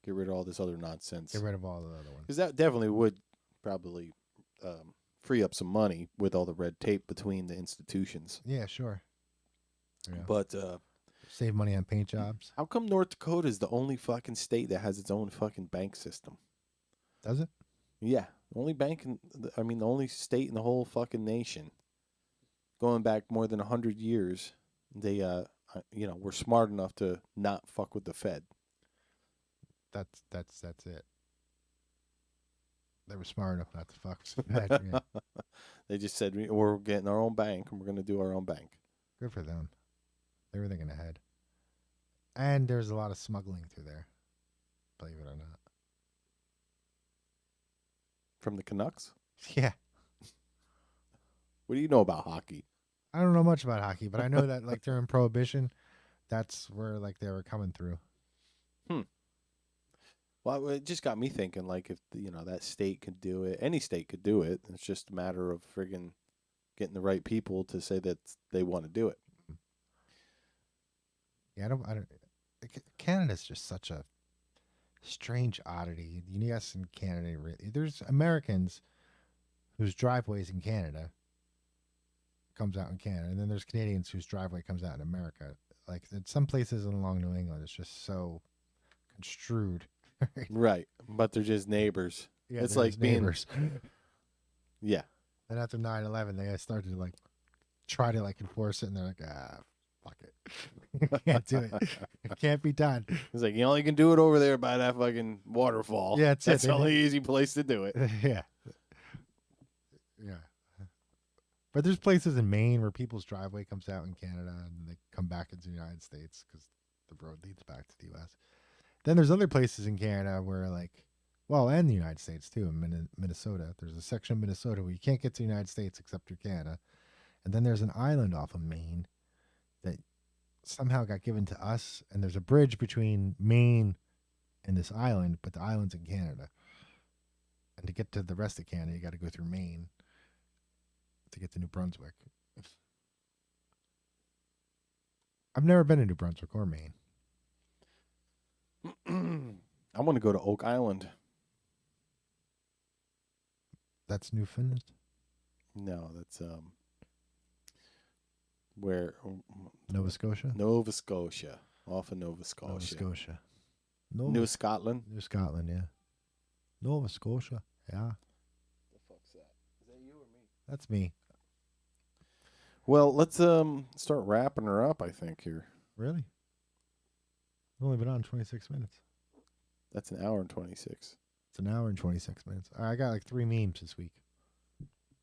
Get rid of all this other nonsense. Get rid of all the other ones. Because that definitely would probably free up some money with all the red tape between the institutions. Yeah, sure. Yeah. But save money on paint jobs. how come North Dakota is the only fucking state that has its own fucking bank system? Does it? Yeah, the only bank the only state in the whole fucking nation. Going back more than 100 years, they were smart enough to not fuck with the Fed. That's it. They were smart enough not to fuck with the Fed. Yeah. They just said we're getting our own bank and we're going to do our own bank. Good for them. They were thinking ahead. And there's a lot of smuggling through there, believe it or not. From the Canucks? Yeah. What do you know about hockey? I don't know much about hockey, but I know that like during Prohibition, that's where like they were coming through. Well, it just got me thinking, like, if, that state could do it, any state could do it. It's just a matter of friggin' getting the right people to say that they want to do it. Yeah, I don't. Canada's just such a strange oddity. Yes, in Canada, there's Americans whose driveways in Canada comes out in Canada, and then there's Canadians whose driveway comes out in America. Like in some places along New England, it's just so construed. Right, but they're just neighbors. Yeah, it's they're like just being neighbors. Yeah. And after 9/11, they started to like try to like enforce it, and they're like, fuck it, can't do it. It can't be done. It's like you only can do it over there by that fucking waterfall. Yeah, that's it. the only easy place to do it. Yeah. But there's places in Maine where people's driveway comes out in Canada and they come back into the United States because the road leads back to the U.S. Then there's other places in Canada where and the United States too, in Minnesota. There's a section of Minnesota where you can't get to the United States except through Canada. And then there's an island off of Maine that somehow got given to us. And there's a bridge between Maine and this island, but the island's in Canada. And to get to the rest of Canada, you got to go through Maine to get to New Brunswick. I've never been to New Brunswick or Maine. I want to go to Oak Island. That's Newfoundland? No, that's where Nova Scotia? Nova Scotia. Off of Nova Scotia. Nova Scotia. New Scotland. New Scotland, yeah. Nova Scotia, yeah. The fuck's that? Is that you or me? That's me. Well, let's start wrapping her up, I think, here. Really? I've only been on 26 minutes. That's an hour and 26. It's an hour and 26 minutes. I got like 3 memes this week.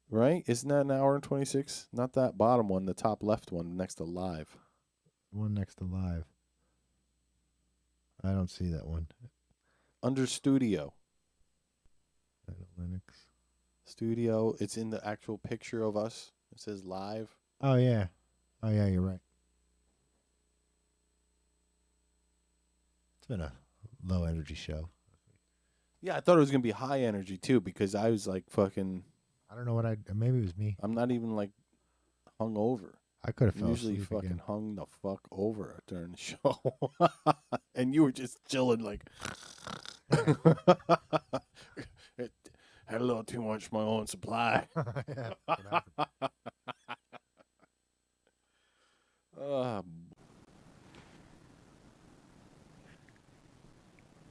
Right? Isn't that an hour and 26? Not that bottom one, the top left one next to live. One next to live. I don't see that one. Under studio. Linux. Studio. It's in the actual picture of us. It says live. Oh, yeah. Oh, yeah, you're right. It's been a low energy show. Yeah, I thought it was going to be high energy, too, because I was like fucking... I don't know what maybe it was me. I'm not even like hung over. I could have fell usually asleep fucking again. hung the fuck over during the show. And you were just chilling like... It had a little too much my own supply.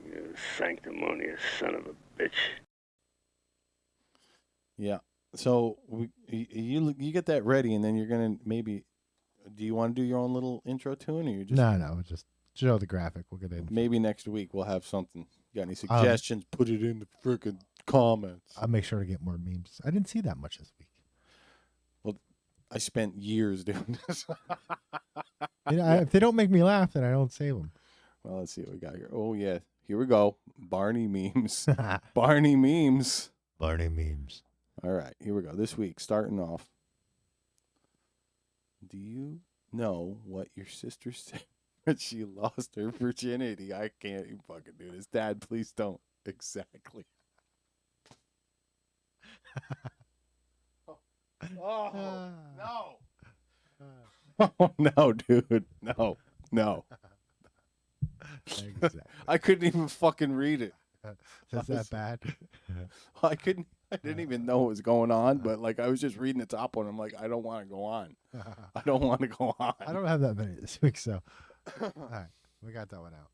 You sanctimonious son of a bitch. Yeah. So you get that ready, and then you're gonna maybe. Do you want to do your own little intro tune, or you just? No, just show the graphic. We'll get in. Maybe next week we'll have something. You got any suggestions? Put it in the freaking comments. I'll make sure to get more memes. I didn't see that much this week. Well, I spent years doing this. If they don't make me laugh, then I don't save them. Well, let's see what we got here. Oh yeah, here we go. Barney memes. Barney memes. Barney memes. All right, here we go. This week, starting off. Do you know what your sister said when she lost her virginity? I can't even fucking do this. Dad, please don't. Exactly. Oh, no. Oh, no, dude. No. Exactly. I couldn't even fucking read it. Is that bad? I couldn't. I didn't even know what was going on, but like I was just reading the top one. I'm like, I don't want to go on. I don't want to go on. I don't have that many this week, so all right, we got that one out.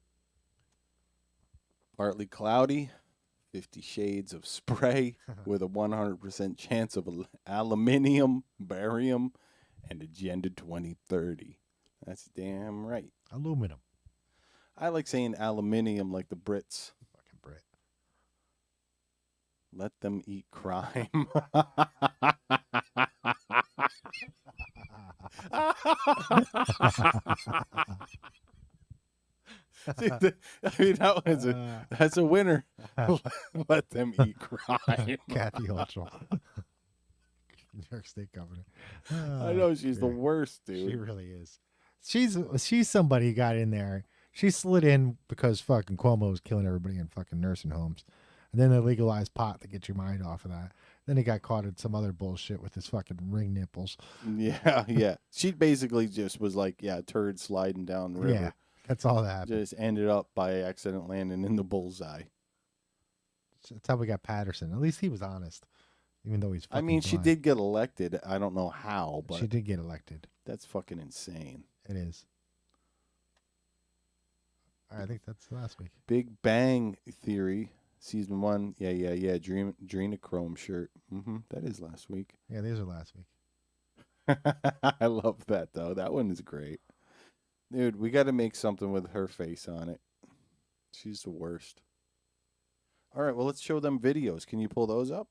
Partly cloudy, 50 shades of spray with a 100% chance of aluminium, barium, and Agenda 2030. That's damn right. Aluminum. I like saying aluminium like the Brits. Fucking Brit. Let them eat crime. See, I mean, that's a winner. Let them eat crime. Kathy Hochul, New York State Governor. I know she's the worst, dude. She really is. She's somebody who got in there. She slid in because fucking Cuomo was killing everybody in fucking nursing homes. And then they legalized pot to get your mind off of that. Then he got caught in some other bullshit with his fucking ring nipples. Yeah, yeah. She basically just was like, yeah, turd sliding down the river. Yeah, that's all that happened. Just ended up by accident landing in the bullseye. That's how we got Patterson. At least he was honest, even though he's fucking I mean, she blind. did get elected. I don't know how, but She did get elected. that's fucking insane. It is. All right, I think that's last week. Big Bang Theory, season 1. Yeah. Adrenochrome shirt. That is last week. Yeah, these are last week. I love that, though. That one is great. Dude, we got to make something with her face on it. She's the worst. All right, well, let's show them videos. Can you pull those up?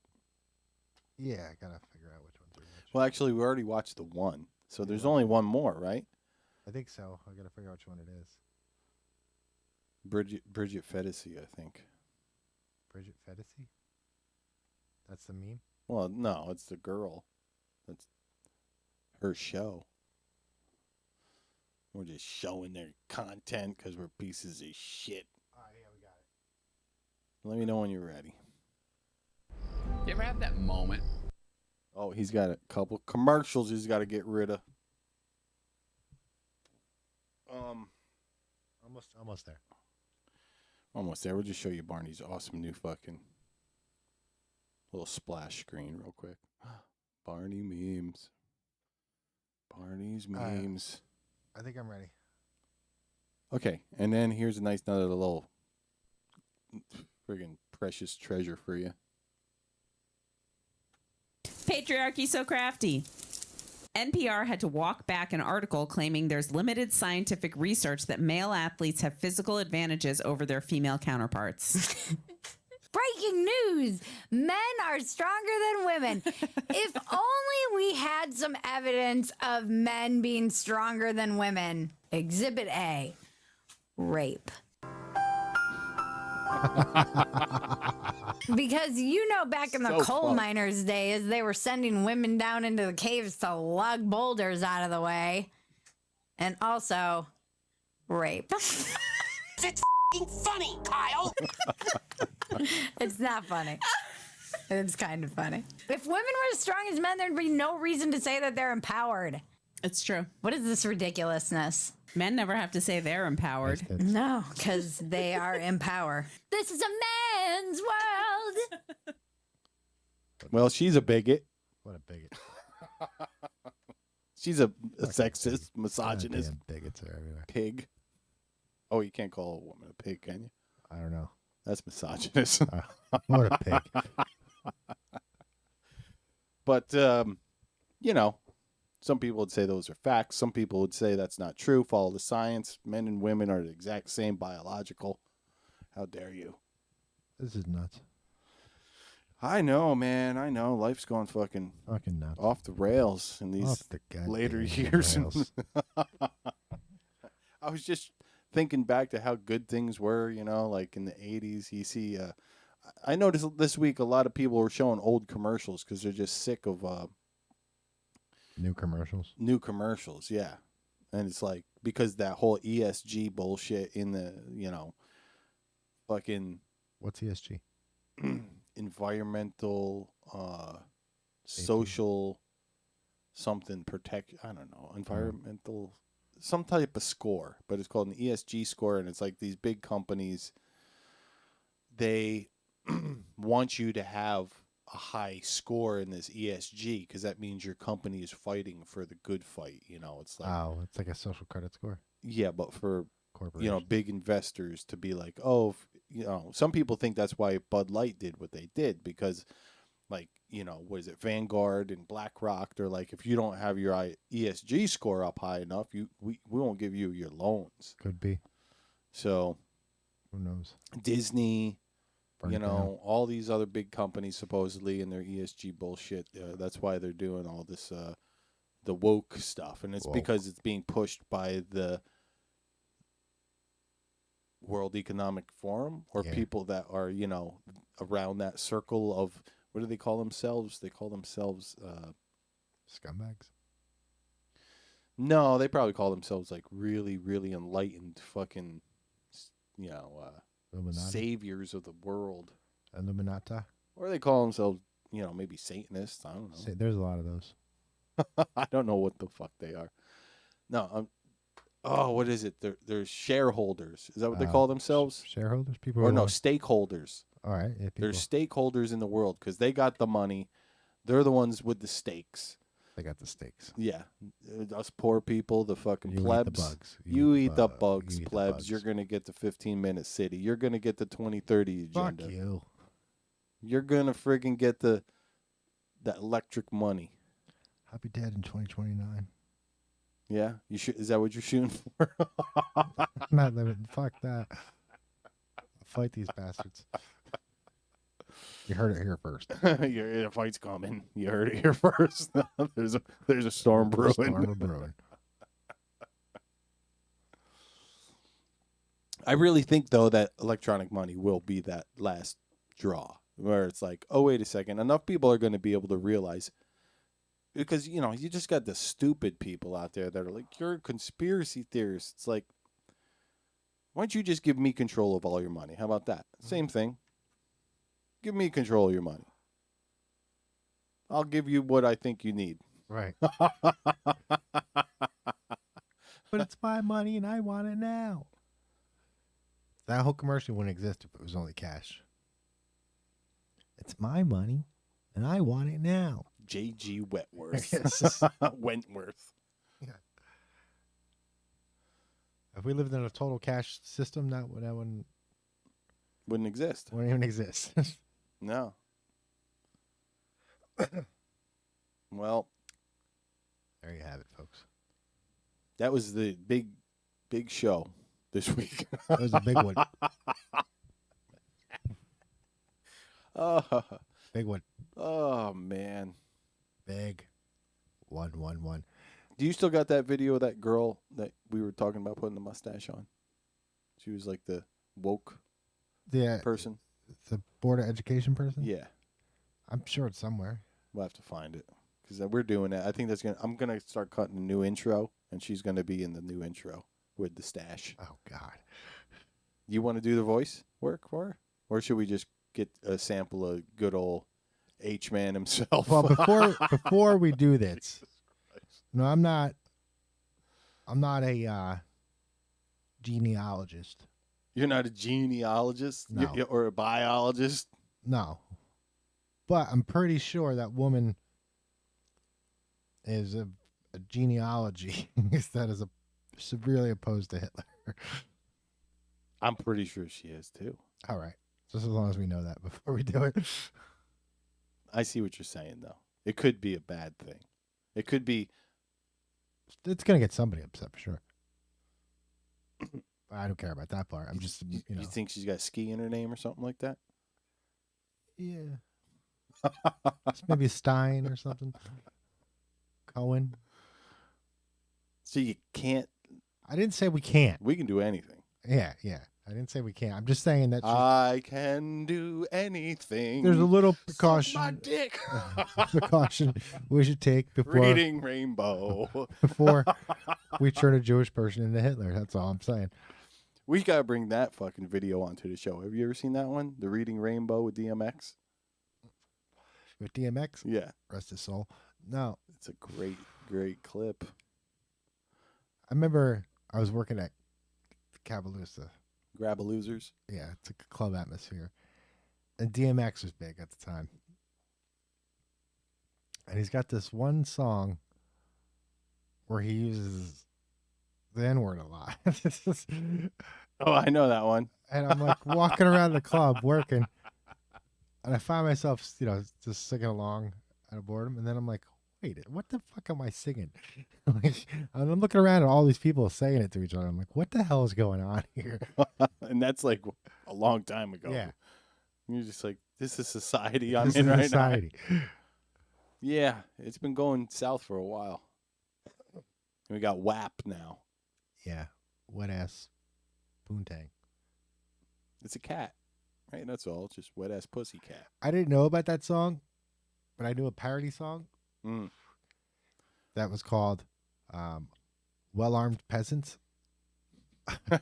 Yeah, I gotta figure out which ones are which. Well, actually, we already watched the one. So there's only one more, right? I think so. I gotta figure out which one it is. Bridget Fetisi, I think. Bridget Fetisi? That's the meme? Well, no, it's the girl. That's her show. We're just showing their content because we're pieces of shit. All right, yeah, we got it. Let me know when you're ready. You ever have that moment? Oh, he's got a couple commercials he's got to get rid of. Almost there. Almost there. We'll just show you Barney's awesome new fucking little splash screen real quick. Barney memes. Barney's memes. I think I'm ready. Okay, and then here's a nice another little friggin' precious treasure for you. Patriarchy so crafty. NPR had to walk back an article claiming there's limited scientific research that male athletes have physical advantages over their female counterparts. Breaking news! Men are stronger than women. If only we had some evidence of men being stronger than women. Exhibit A, rape. Because back in the coal miners' days, they were sending women down into the caves to lug boulders out of the way. And also, rape. It's f***ing funny, Kyle. It's not funny. It's kind of funny. If women were as strong as men, there'd be no reason to say that they're empowered. It's true. What is this ridiculousness? Men never have to say they're empowered. No, because they are in power. This is a man's world. Well, she's a bigot. What a bigot. She's a sexist, misogynist. Damn bigots are everywhere. Pig. Oh, you can't call a woman a pig, can you? I don't know. That's misogynist. What a pig. But, some people would say those are facts. Some people would say that's not true. Follow the science. Men and women are the exact same biological. How dare you? This is nuts. I know, man. I know. Life's going fucking nuts. Off the rails in these later years. I was just thinking back to how good things were, like in the 80s. You see, I noticed this week a lot of people were showing old commercials because they're just sick of new commercials. New commercials, yeah. And it's like, because that whole ESG bullshit in the, fucking... What's ESG? Environmental, social, something, protect, I don't know, environmental, some type of score, but it's called an ESG score, and it's like these big companies, they want you to have a high score in this ESG because that means your company is fighting for the good fight. You know, it's like it's like a social credit score. yeah, but for Corporation. big investors to be like, oh, some people think that's why Bud Light did what they did because, like, what is it, Vanguard and BlackRock? They're like, if you don't have your ESG score up high enough, we won't give you your loans. Could be. So, who knows? Disney, Burn it down. all these other big companies supposedly in their ESG bullshit. That's why they're doing all this, the woke stuff, and it's because it's being pushed by the World Economic Forum or people that are, around that circle of, what do they call themselves? They call themselves scumbags. No, they probably call themselves like really, really enlightened fucking, saviors of the world. Illuminati. Or they call themselves, maybe Satanists. I don't know. There's a lot of those. I don't know what the fuck they are. No, what is it? They're shareholders. Is that what they call themselves? Shareholders? People? Or no, stakeholders. All right. Yeah, they're stakeholders in the world because they got the money. They're the ones with the stakes. They got the stakes. Yeah. Us poor people, the fucking You plebs. eat the bugs. You eat the bugs, You eat the plebs. bugs. You're going to get the 15-minute city. You're going to get the 2030 agenda. Fuck you. You're going to friggin' get that electric money. I'll be dead in 2029. Yeah? Is that what you're shooting for? I'm not living. Fuck that. I'll fight these bastards. You heard it here first. The fight's coming. You heard it here first. There's a storm brewing. Storm brewing. I really think though that electronic money will be that last draw where it's like, oh wait a second, enough people are going to be able to realize, because you just got the stupid people out there that are like, you're a conspiracy theorist. It's like, why don't you just give me control of all your money? How about that? Same thing. Give me control of your money. I'll give you what I think you need. Right. But it's my money and I want it now. That whole commercial wouldn't exist if it was only cash. It's my money and I want it now. J.G. Wentworth. Yes. Wentworth. Yeah. If we lived in a total cash system, that wouldn't exist. Wouldn't even exist. No. Well, there you have it, folks. That was the big show this week. That was a big one. Big one. Oh, man. Big. One. Do you still got that video of that girl that we were talking about putting the mustache on? She was like the woke person. The Board of Education person? Yeah. I'm sure it's somewhere. We'll have to find it because we're doing it. I think I'm going to start cutting a new intro, and she's going to be in the new intro with the stash. Oh, God. You want to do the voice work for her? Or should we just get a sample of good old H-Man himself? Well, before we do this, no, I'm not a genealogist. You're not a genealogist? No. Or a biologist? No. But I'm pretty sure that woman is a genealogy that is severely opposed to Hitler. I'm pretty sure she is too. All right. Just as long as we know that before we do it. I see what you're saying, though. It could be a bad thing. It could be. It's going to get somebody upset for sure. I don't care about that part. I'm just, You think she's got ski in her name or something like that? Yeah. It's maybe Stein or something. Cohen. So you can't. I didn't say we can't. We can do anything. Yeah. I didn't say we can't. I'm just saying that I can do anything. There's a little precaution. Suck my dick. Precaution we should take before Reading Rainbow. Before we turn a Jewish person into Hitler. That's all I'm saying. We gotta bring that fucking video onto the show. Have you ever seen that one? The Reading Rainbow with DMX? With DMX? Yeah. Rest his soul. No. It's a great clip. I remember I was working at Cabaloosa. Grab-a-losers? Yeah, it's a club atmosphere. And DMX was big at the time. And he's got this one song where he uses the N-word a lot. Oh, I know that one. And I'm like walking around the club working, and I find myself, just singing along out of boredom. And then I'm like, wait, what the fuck am I singing? Like, and I'm looking around at all these people saying it to each other. I'm like, what the hell is going on here? And that's like a long time ago. Yeah. You're just like, this is society I'm in right society. now. Yeah, it's been going south for a while. We got WAP now. Yeah, wet ass poontang. It's a cat, right? That's all. It's just wet ass pussy cat. I didn't know about that song, but I knew a parody song Mm. that was called "Well-Armed Peasants."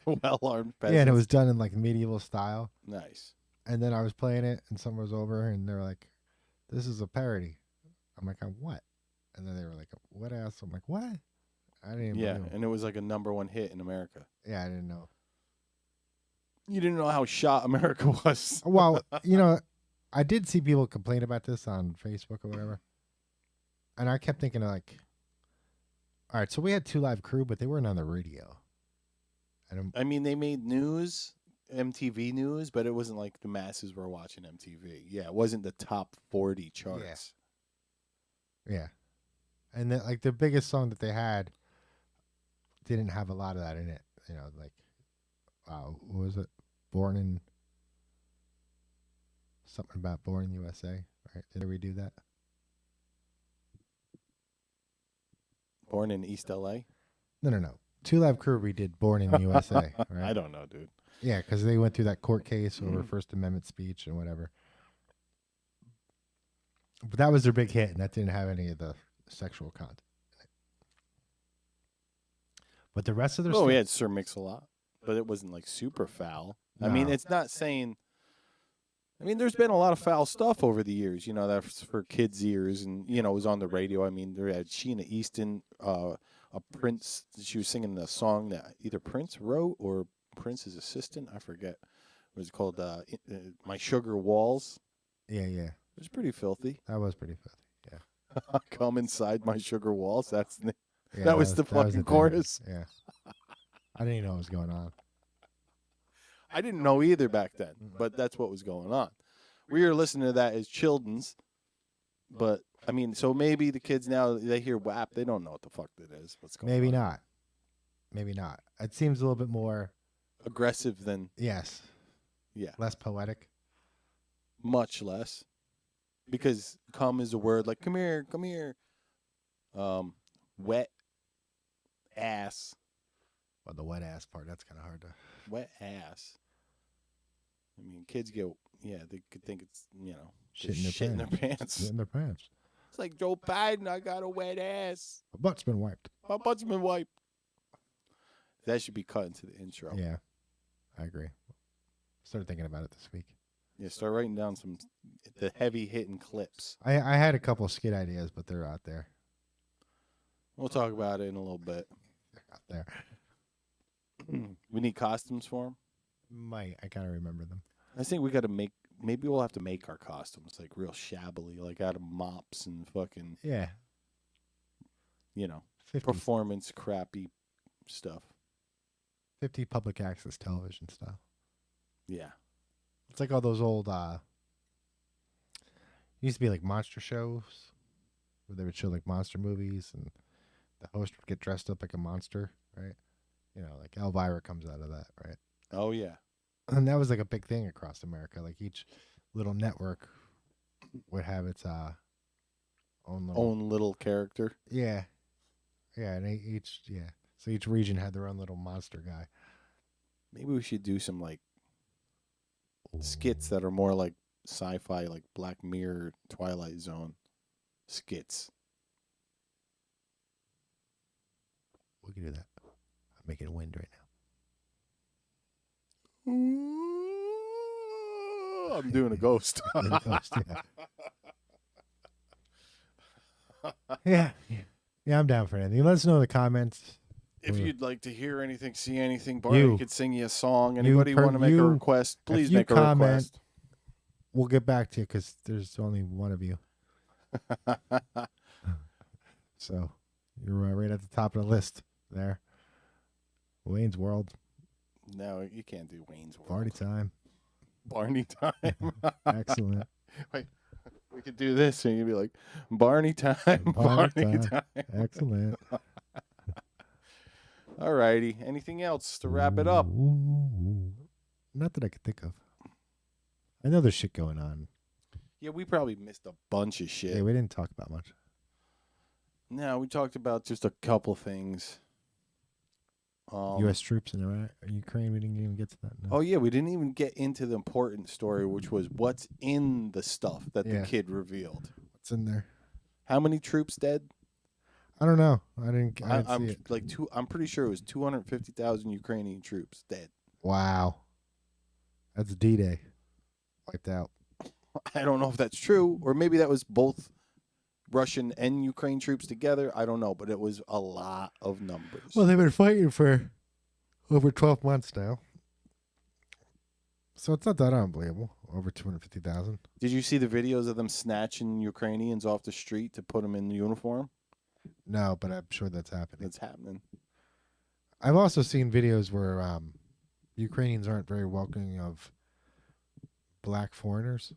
Well-armed peasants. Yeah, and it was done in like medieval style. Nice. And then I was playing it, and someone was over, and they were like, "This is a parody." I'm like, "What?" And then they were like, "Wet ass." I'm like, "What?" I didn't. Yeah, know. and it was like a #1 hit in America. Yeah, I didn't know. You didn't know how shot America was. Well, I did see people complain about this on Facebook or whatever, and I kept thinking like, all right, so we had 2 Live Crew, but they weren't on the radio. I mean, they made news, MTV news, but it wasn't like the masses were watching MTV. Yeah, it wasn't the top 40 charts. Yeah, and then, like the biggest song that they had didn't have a lot of that in it. Like, what was it? Born in something about Born in USA, right? Did we do that? Born in East LA? No. 2 Live Crew, we did Born in USA, right? I don't know, dude. Yeah, because they went through that court case over First Amendment speech and whatever. But that was their big hit, and that didn't have any of the sexual content. But the rest of their Oh, stuff, we had Sir Mix-a-Lot, but it wasn't like super foul. I mean, No. it's not saying. I mean, there's been a lot of foul stuff over the years, that's for kids' ears, and it was on the radio. I mean, there had Sheena Easton, a Prince. She was singing a song that either Prince wrote or Prince's assistant. I forget. It was called "My Sugar Walls." Yeah. It was pretty filthy. That was pretty filthy. Yeah. Come inside my sugar walls. That Yeah, was the fucking thing. chorus. Yeah. I didn't even know what was going on. I didn't know either back then, but that's what was going on. We were listening to that as children's, but I mean, so maybe the kids now, they hear WAP, they don't know what the fuck that is. What's going Maybe on? not. Maybe not. It seems a little bit more Aggressive than, yes, yeah, less poetic. much less, because come is a word like come here, wet ass, Well, the wet ass part, that's kind of hard to. wet ass. I mean, kids get, they could think it's, Shit just in their pants. Shit in their pants. It's like Joe Biden, I got a wet ass. My butt's been wiped. My butt's been wiped. That should be cut into the intro. Yeah, I agree. Started thinking about it this week. Yeah, start writing down the heavy hitting clips. I had a couple of skit ideas, but they're out there. We'll talk about it in a little bit. They're out there. We need costumes for them. I kind of remember them. I think we got to maybe we'll have to make our costumes like real shabbily, like out of mops and fucking, Yeah. 50s. performance crappy stuff. 50 public access television style. Yeah. It's like all those old used to be like monster shows where they would show like monster movies and the host would get dressed up like a monster, right? Like Elvira comes out of that, right? Oh yeah. And that was like a big thing across America. Like each little network would have its Own little character. Yeah. Yeah, and so each region had their own little monster guy. Maybe we should do some like skits that are more like sci-fi, like Black Mirror, Twilight Zone skits. We can do that. I'm making wind right now. I'm doing a ghost. Doing a ghost, yeah. Yeah, I'm down for anything. Let us know in the comments. If you'd like to hear anything, see anything, Barney could sing you a song. Anybody per- want to make you- a request? Please if you make a comment, request. We'll get back to you because there's only one of you. So you're right at the top of the list there. Wayne's World. No, you can't do Wayne's World. Party time. Barney time. Excellent. Wait, we could do this, and you'd be like, Barney time. Barney time. Excellent. All righty. Anything else to wrap it up? Not that I could think of. I know there's shit going on. Yeah, we probably missed a bunch of shit. Yeah, we didn't talk about much. No, we talked about just a couple things. U.S. troops in Iraq, Ukraine. We didn't even get to that. No. Oh yeah, we didn't even get into the important story, which was what's in the stuff that the kid revealed. What's in there? How many troops dead? I don't know. I didn't I'm see it. like I'm pretty sure it was 250,000 Ukrainian troops dead. Wow, that's D-Day. Wiped out. I don't know if that's true, or maybe that was both Russian and Ukraine troops together. I don't know, but it was a lot of numbers. Well, they've been fighting for over 12 months now. So it's not that unbelievable. Over 250,000. Did you see the videos of them snatching Ukrainians off the street to put them in the uniform? No, but I'm sure that's happening. It's happening. I've also seen videos where Ukrainians aren't very welcoming of black foreigners.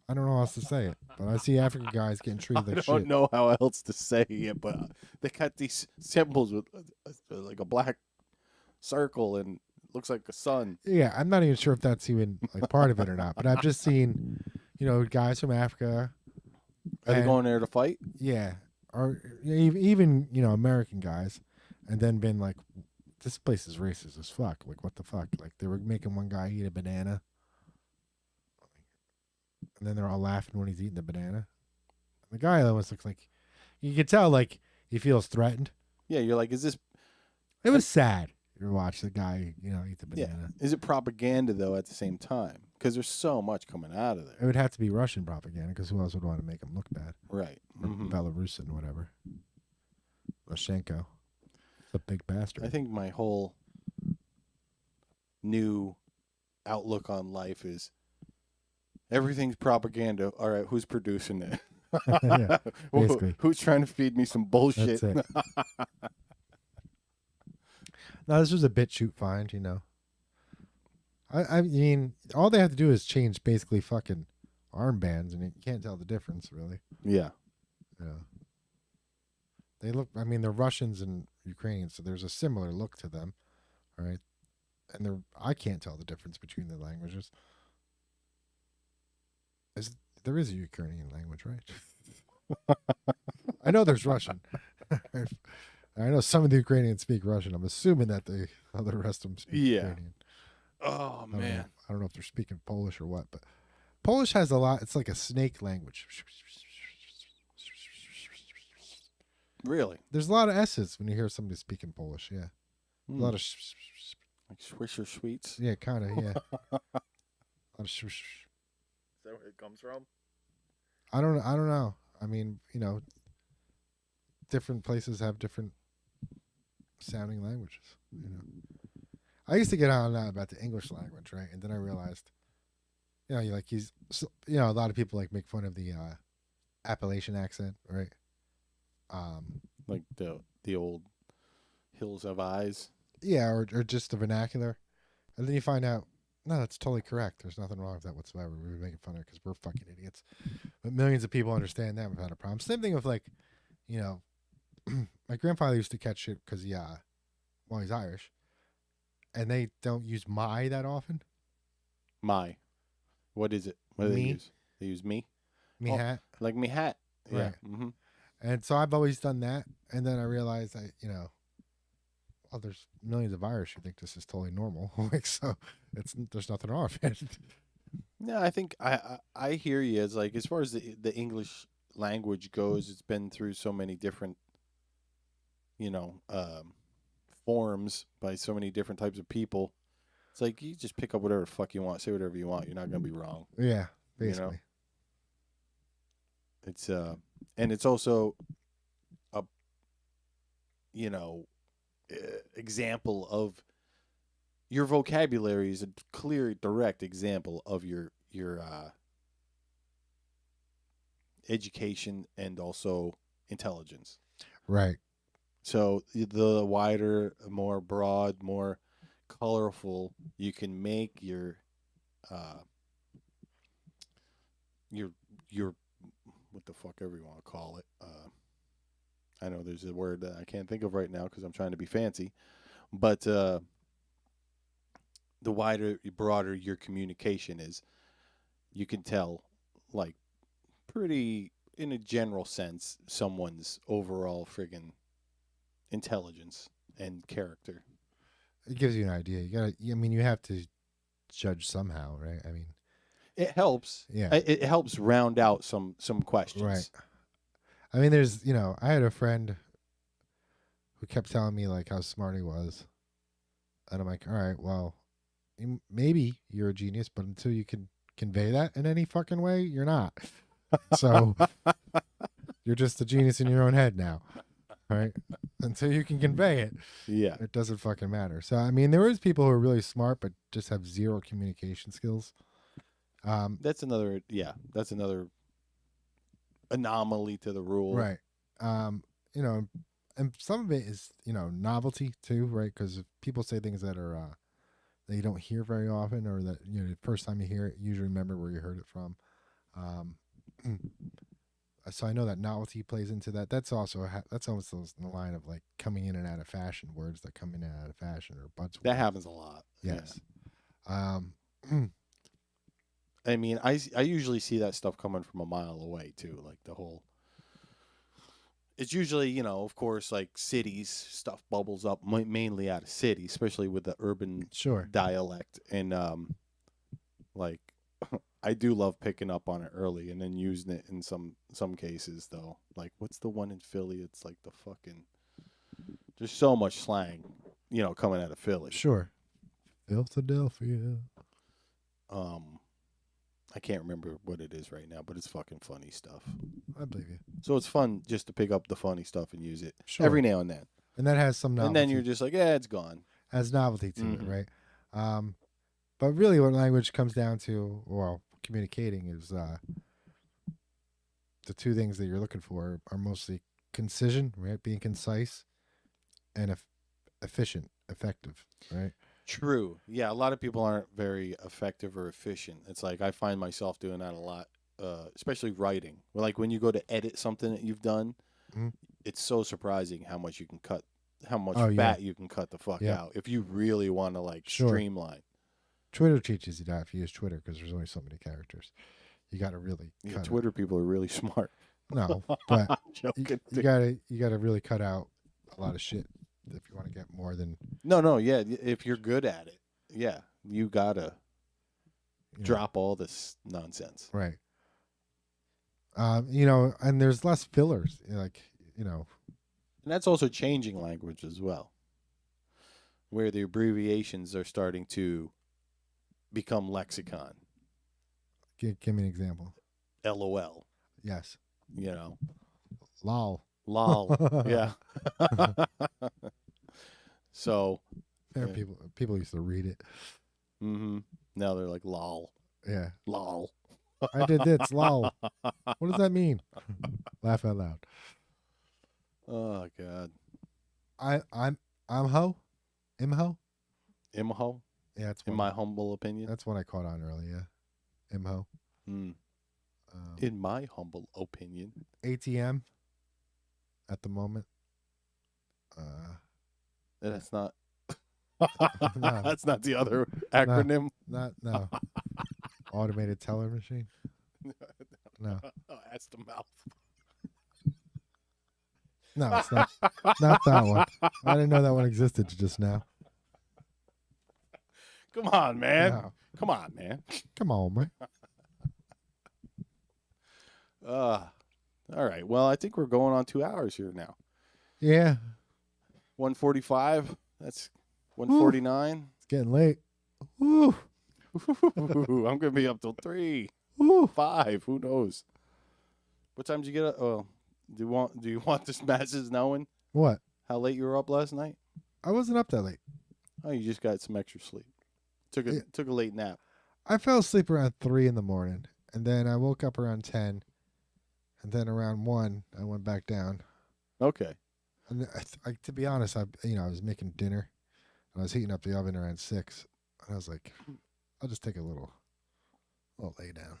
I don't know how else to say it, but I see African guys getting treated like shit. I don't know how else to say it, but they got these symbols with like a black circle and it looks like a sun. Yeah, I'm not even sure if that's even like part of it or not, but I've just seen, guys from Africa. Are they going there to fight? Yeah, or even American guys, and then been like, this place is racist as fuck. Like, what the fuck? Like, they were making one guy eat a banana. And then they're all laughing when he's eating the banana. The guy almost looks like, you can tell like he feels threatened. Yeah, you're like, is this? It was sad. You watch the guy, eat the banana. Yeah. Is it propaganda though? At the same time, because there's so much coming out of there. It would have to be Russian propaganda, because who else would want to make him look bad? Right. Mm-hmm. Belarusian, whatever. Lushenko. It's a big bastard. I think my whole new outlook on life is everything's propaganda. All right, who's producing it? Yeah, basically. Who's trying to feed me some bullshit? That's it. No, this was a BitChute find, I mean, all they have to do is change basically fucking armbands, and you can't tell the difference, really. Yeah. Yeah. They look, I mean, they're Russians and Ukrainians, so there's a similar look to them, all right? And I can't tell the difference between the languages. There is a Ukrainian language, right? I know there's Russian. I know some of the Ukrainians speak Russian. I'm assuming that the rest of them speak Ukrainian. Oh, man. I don't know if they're speaking Polish or what, but Polish has a lot. It's like a snake language. Really? There's a lot of S's when you hear somebody speaking Polish, yeah. A lot of like Swisher Sweets? Yeah, kind of, yeah. A lot of Is that where it comes from? I don't know. I mean, different places have different sounding languages, I used to get on that about the English language, right? And then I realized, a lot of people like make fun of the Appalachian accent, right? Like the old hills of eyes. Yeah, or just the vernacular. And then you find out, no, that's totally correct. There's nothing wrong with that whatsoever. We're making fun of it because we're fucking idiots. But millions of people understand that without a problem. Same thing with like, my grandfather used to catch shit because he's Irish. And they don't use my that often. My. What is it? What do they use? They use me? Me hat. Like me hat. Yeah. Right. Mm-hmm. And so I've always done that. And then I realized there's millions of Irish who think this is totally normal. Like, so there's nothing wrong with it. No, I think I hear you. It's like, as far as the English language goes, it's been through so many different, forms by so many different types of people. It's like, you just pick up whatever the fuck you want, say whatever you want. You're not going to be wrong. Yeah, basically. It's and it's also a example of your vocabulary is a clear, direct example of your education and also intelligence. Right. So the wider, more broad, more colorful you can make your what the fuck ever you want to call it. I know there's a word that I can't think of right now because I'm trying to be fancy, but the wider, broader your communication is, you can tell, like, pretty in a general sense, someone's overall friggin' intelligence and character. It gives you an idea. You have to judge somehow, right? I mean, it helps. Yeah, it helps round out some questions. Right. I mean, there's, I had a friend who kept telling me like how smart he was, and I'm like, all right, well, maybe you're a genius, but until you can convey that in any fucking way, you're not. So you're just a genius in your own head now, right? Until you can convey it, yeah, it doesn't fucking matter. So I mean, there is people who are really smart but just have zero communication skills. That's another anomaly to the rule, right? And some of it is novelty too, right? Because people say things that are that you don't hear very often, or that the first time you hear it, you usually remember where you heard it from. So I know that novelty plays into that. That's also that's almost in the line of like coming in and out of fashion, words that come in and out of fashion, or buzzwords. That happens a lot. Yes. Yeah. I mean, I usually see that stuff coming from a mile away too. Like the whole. It's usually, of course, like cities stuff bubbles up mainly out of cities, especially with the urban dialect, and like. I do love picking up on it early and then using it in some cases, though. Like, what's the one in Philly? It's like the fucking... There's so much slang, coming out of Philly. Sure. Philadelphia. I can't remember what it is right now, but it's fucking funny stuff. I believe you. So it's fun just to pick up the funny stuff and use it Sure. every now and then. And that has some novelty. And then you're just like, yeah, it's gone. Has novelty to it, right? But really what language comes down to, well, communicating is the two things that you're looking for are mostly concision, right? Being concise, and efficient, effective, right? True. Yeah, a lot of people aren't very effective or efficient. It's like I find myself doing that a lot, especially writing. Like when you go to edit something that you've done, it's so surprising how much you can cut, how much fat you can cut the fuck out if you really want to like streamline. Twitter teaches you that if you use Twitter, because there's only so many characters. You got to really cut Twitter people are really smart. No, but you gotta really cut out a lot of shit if you want to get more than. No, yeah. If you're good at it, yeah, you gotta drop all this nonsense, right? And there's less fillers, and that's also changing language as well, where the abbreviations are starting to become lexicon. Give me an example. LOL. Yes. Lol. Lol. Yeah. So. People used to read it. Mm-hmm. Now they're like lol. Yeah. Lol. I did this. Lol. What does that mean? Laugh out loud. Oh God. I'm ho. Imho. Imho. Yeah, that's in my humble opinion. That's one I caught on earlier. Imho. In my humble opinion. ATM. At the moment. That's not. No. That's not the other acronym. No. Automated teller machine. No. Oh, that's the mouth. No, it's not. Not that one. I didn't know that one existed just now. Come on, man. No. Come on, man. Come on, man. All right. Well, I think we're going on 2 hours here now. Yeah. 1:45. That's 1:49. It's getting late. Woo. I'm gonna be up till 3, 5. Who knows? What time did you get up? Oh, do you want this masses knowing? What? How late you were up last night? I wasn't up that late. Oh, you just got some extra sleep. Took a late nap. I fell asleep around 3 in the morning, and then I woke up around 10, and then around 1, I went back down. Okay. And to be honest, I was making dinner, and I was heating up the oven around 6, and I was like, I'll just take a little lay down,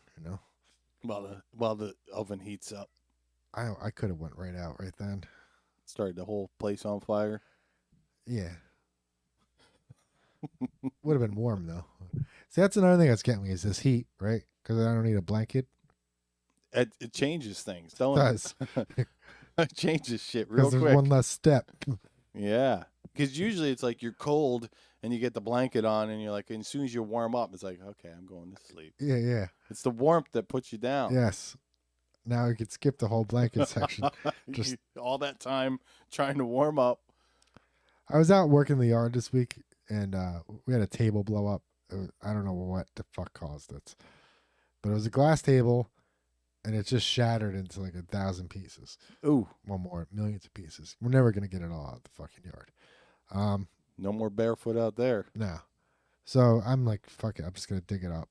While the oven heats up. I could have went right out right then. Started the whole place on fire. Yeah. Would have been warm though. See, that's another thing that's getting me is this heat, right? Because I don't need a blanket. It changes things, don't It does. It changes shit real Because quick. there's one less step. Yeah. Because usually it's like you're cold and you get the blanket on and you're like, and as soon as you warm up, it's like, okay, I'm going to sleep. Yeah. It's the warmth that puts you down. Yes. Now we could skip the whole blanket section. Just all that time trying to warm up. I was out working the yard this week, and we had a table blow up. I don't know what the fuck caused it, but it was a glass table, and it just shattered into like 1,000 pieces. Ooh. One more, millions of pieces. We're never going to get it all out of the fucking yard. No more barefoot out there. No. So I'm like, fuck it. I'm just going to dig it up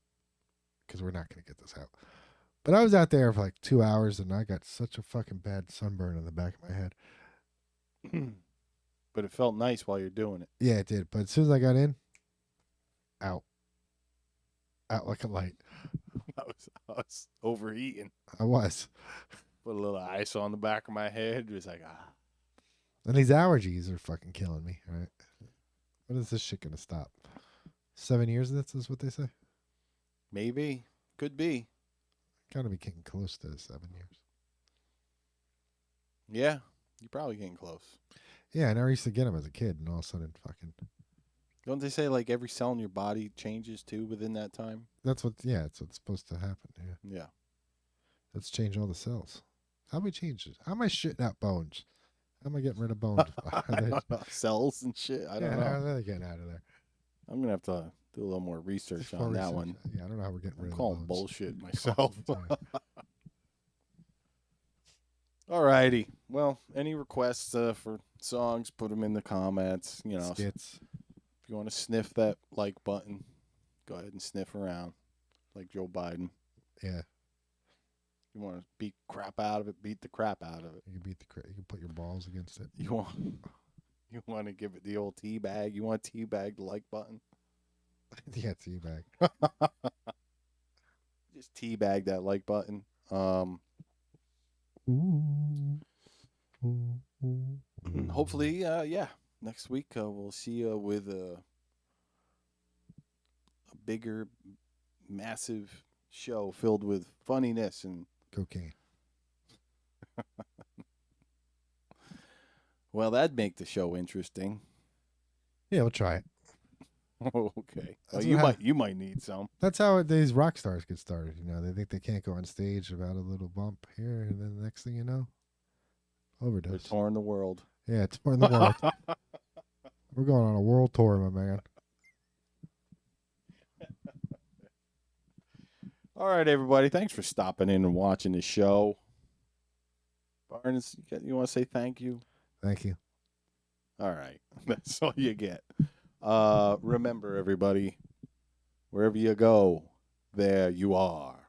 because we're not going to get this out. But I was out there for like 2 hours, and I got such a fucking bad sunburn on the back of my head. But it felt nice while you're doing it. Yeah, it did. But as soon as I got in, out like a light. I was overheating. I was. Put a little ice on the back of my head. It was like, And these allergies are fucking killing me, right? When is this shit going to stop? 7 years of this is what they say? Maybe. Could be. Gotta be getting close to 7 years. Yeah. You're probably getting close. Yeah, I never used to get them as a kid, and all of a sudden fucking... Don't they say like every cell in your body changes too within that time? That's what's supposed to happen. Yeah. Yeah. Let's change all the cells. How do we change it? How am I shitting out bones? How am I getting rid of bones? Cells and shit. I don't know. How are they getting out of there? I'm gonna have to do a little more research on that one. Yeah, I don't know how we're getting rid of calling bones. bullshit myself. All righty. Well, any requests for songs, put them in the comments. Skits. If you want to sniff that like button, go ahead and sniff around like Joe Biden. Yeah. You want to beat crap out of it, beat the crap out of it. You can you can put your balls against it. You want to give it the old tea bag. You want to tea bag the like button. Yeah, tea bag. Just tea bag that like button. Hopefully, next week we'll see you with a bigger, massive show filled with funniness and cocaine. Well, that'd make the show interesting. Yeah, we'll try it. Okay. Well, you might need some. That's how these rock stars get started. They think they can't go on stage without a little bump here, and then the next thing you know, overdose. They're touring the world. Yeah, touring the world. We're going on a world tour, my man. All right, everybody. Thanks for stopping in and watching the show. Barnes, you want to say thank you? Thank you. All right. That's all you get. Remember, everybody, wherever you go, there you are.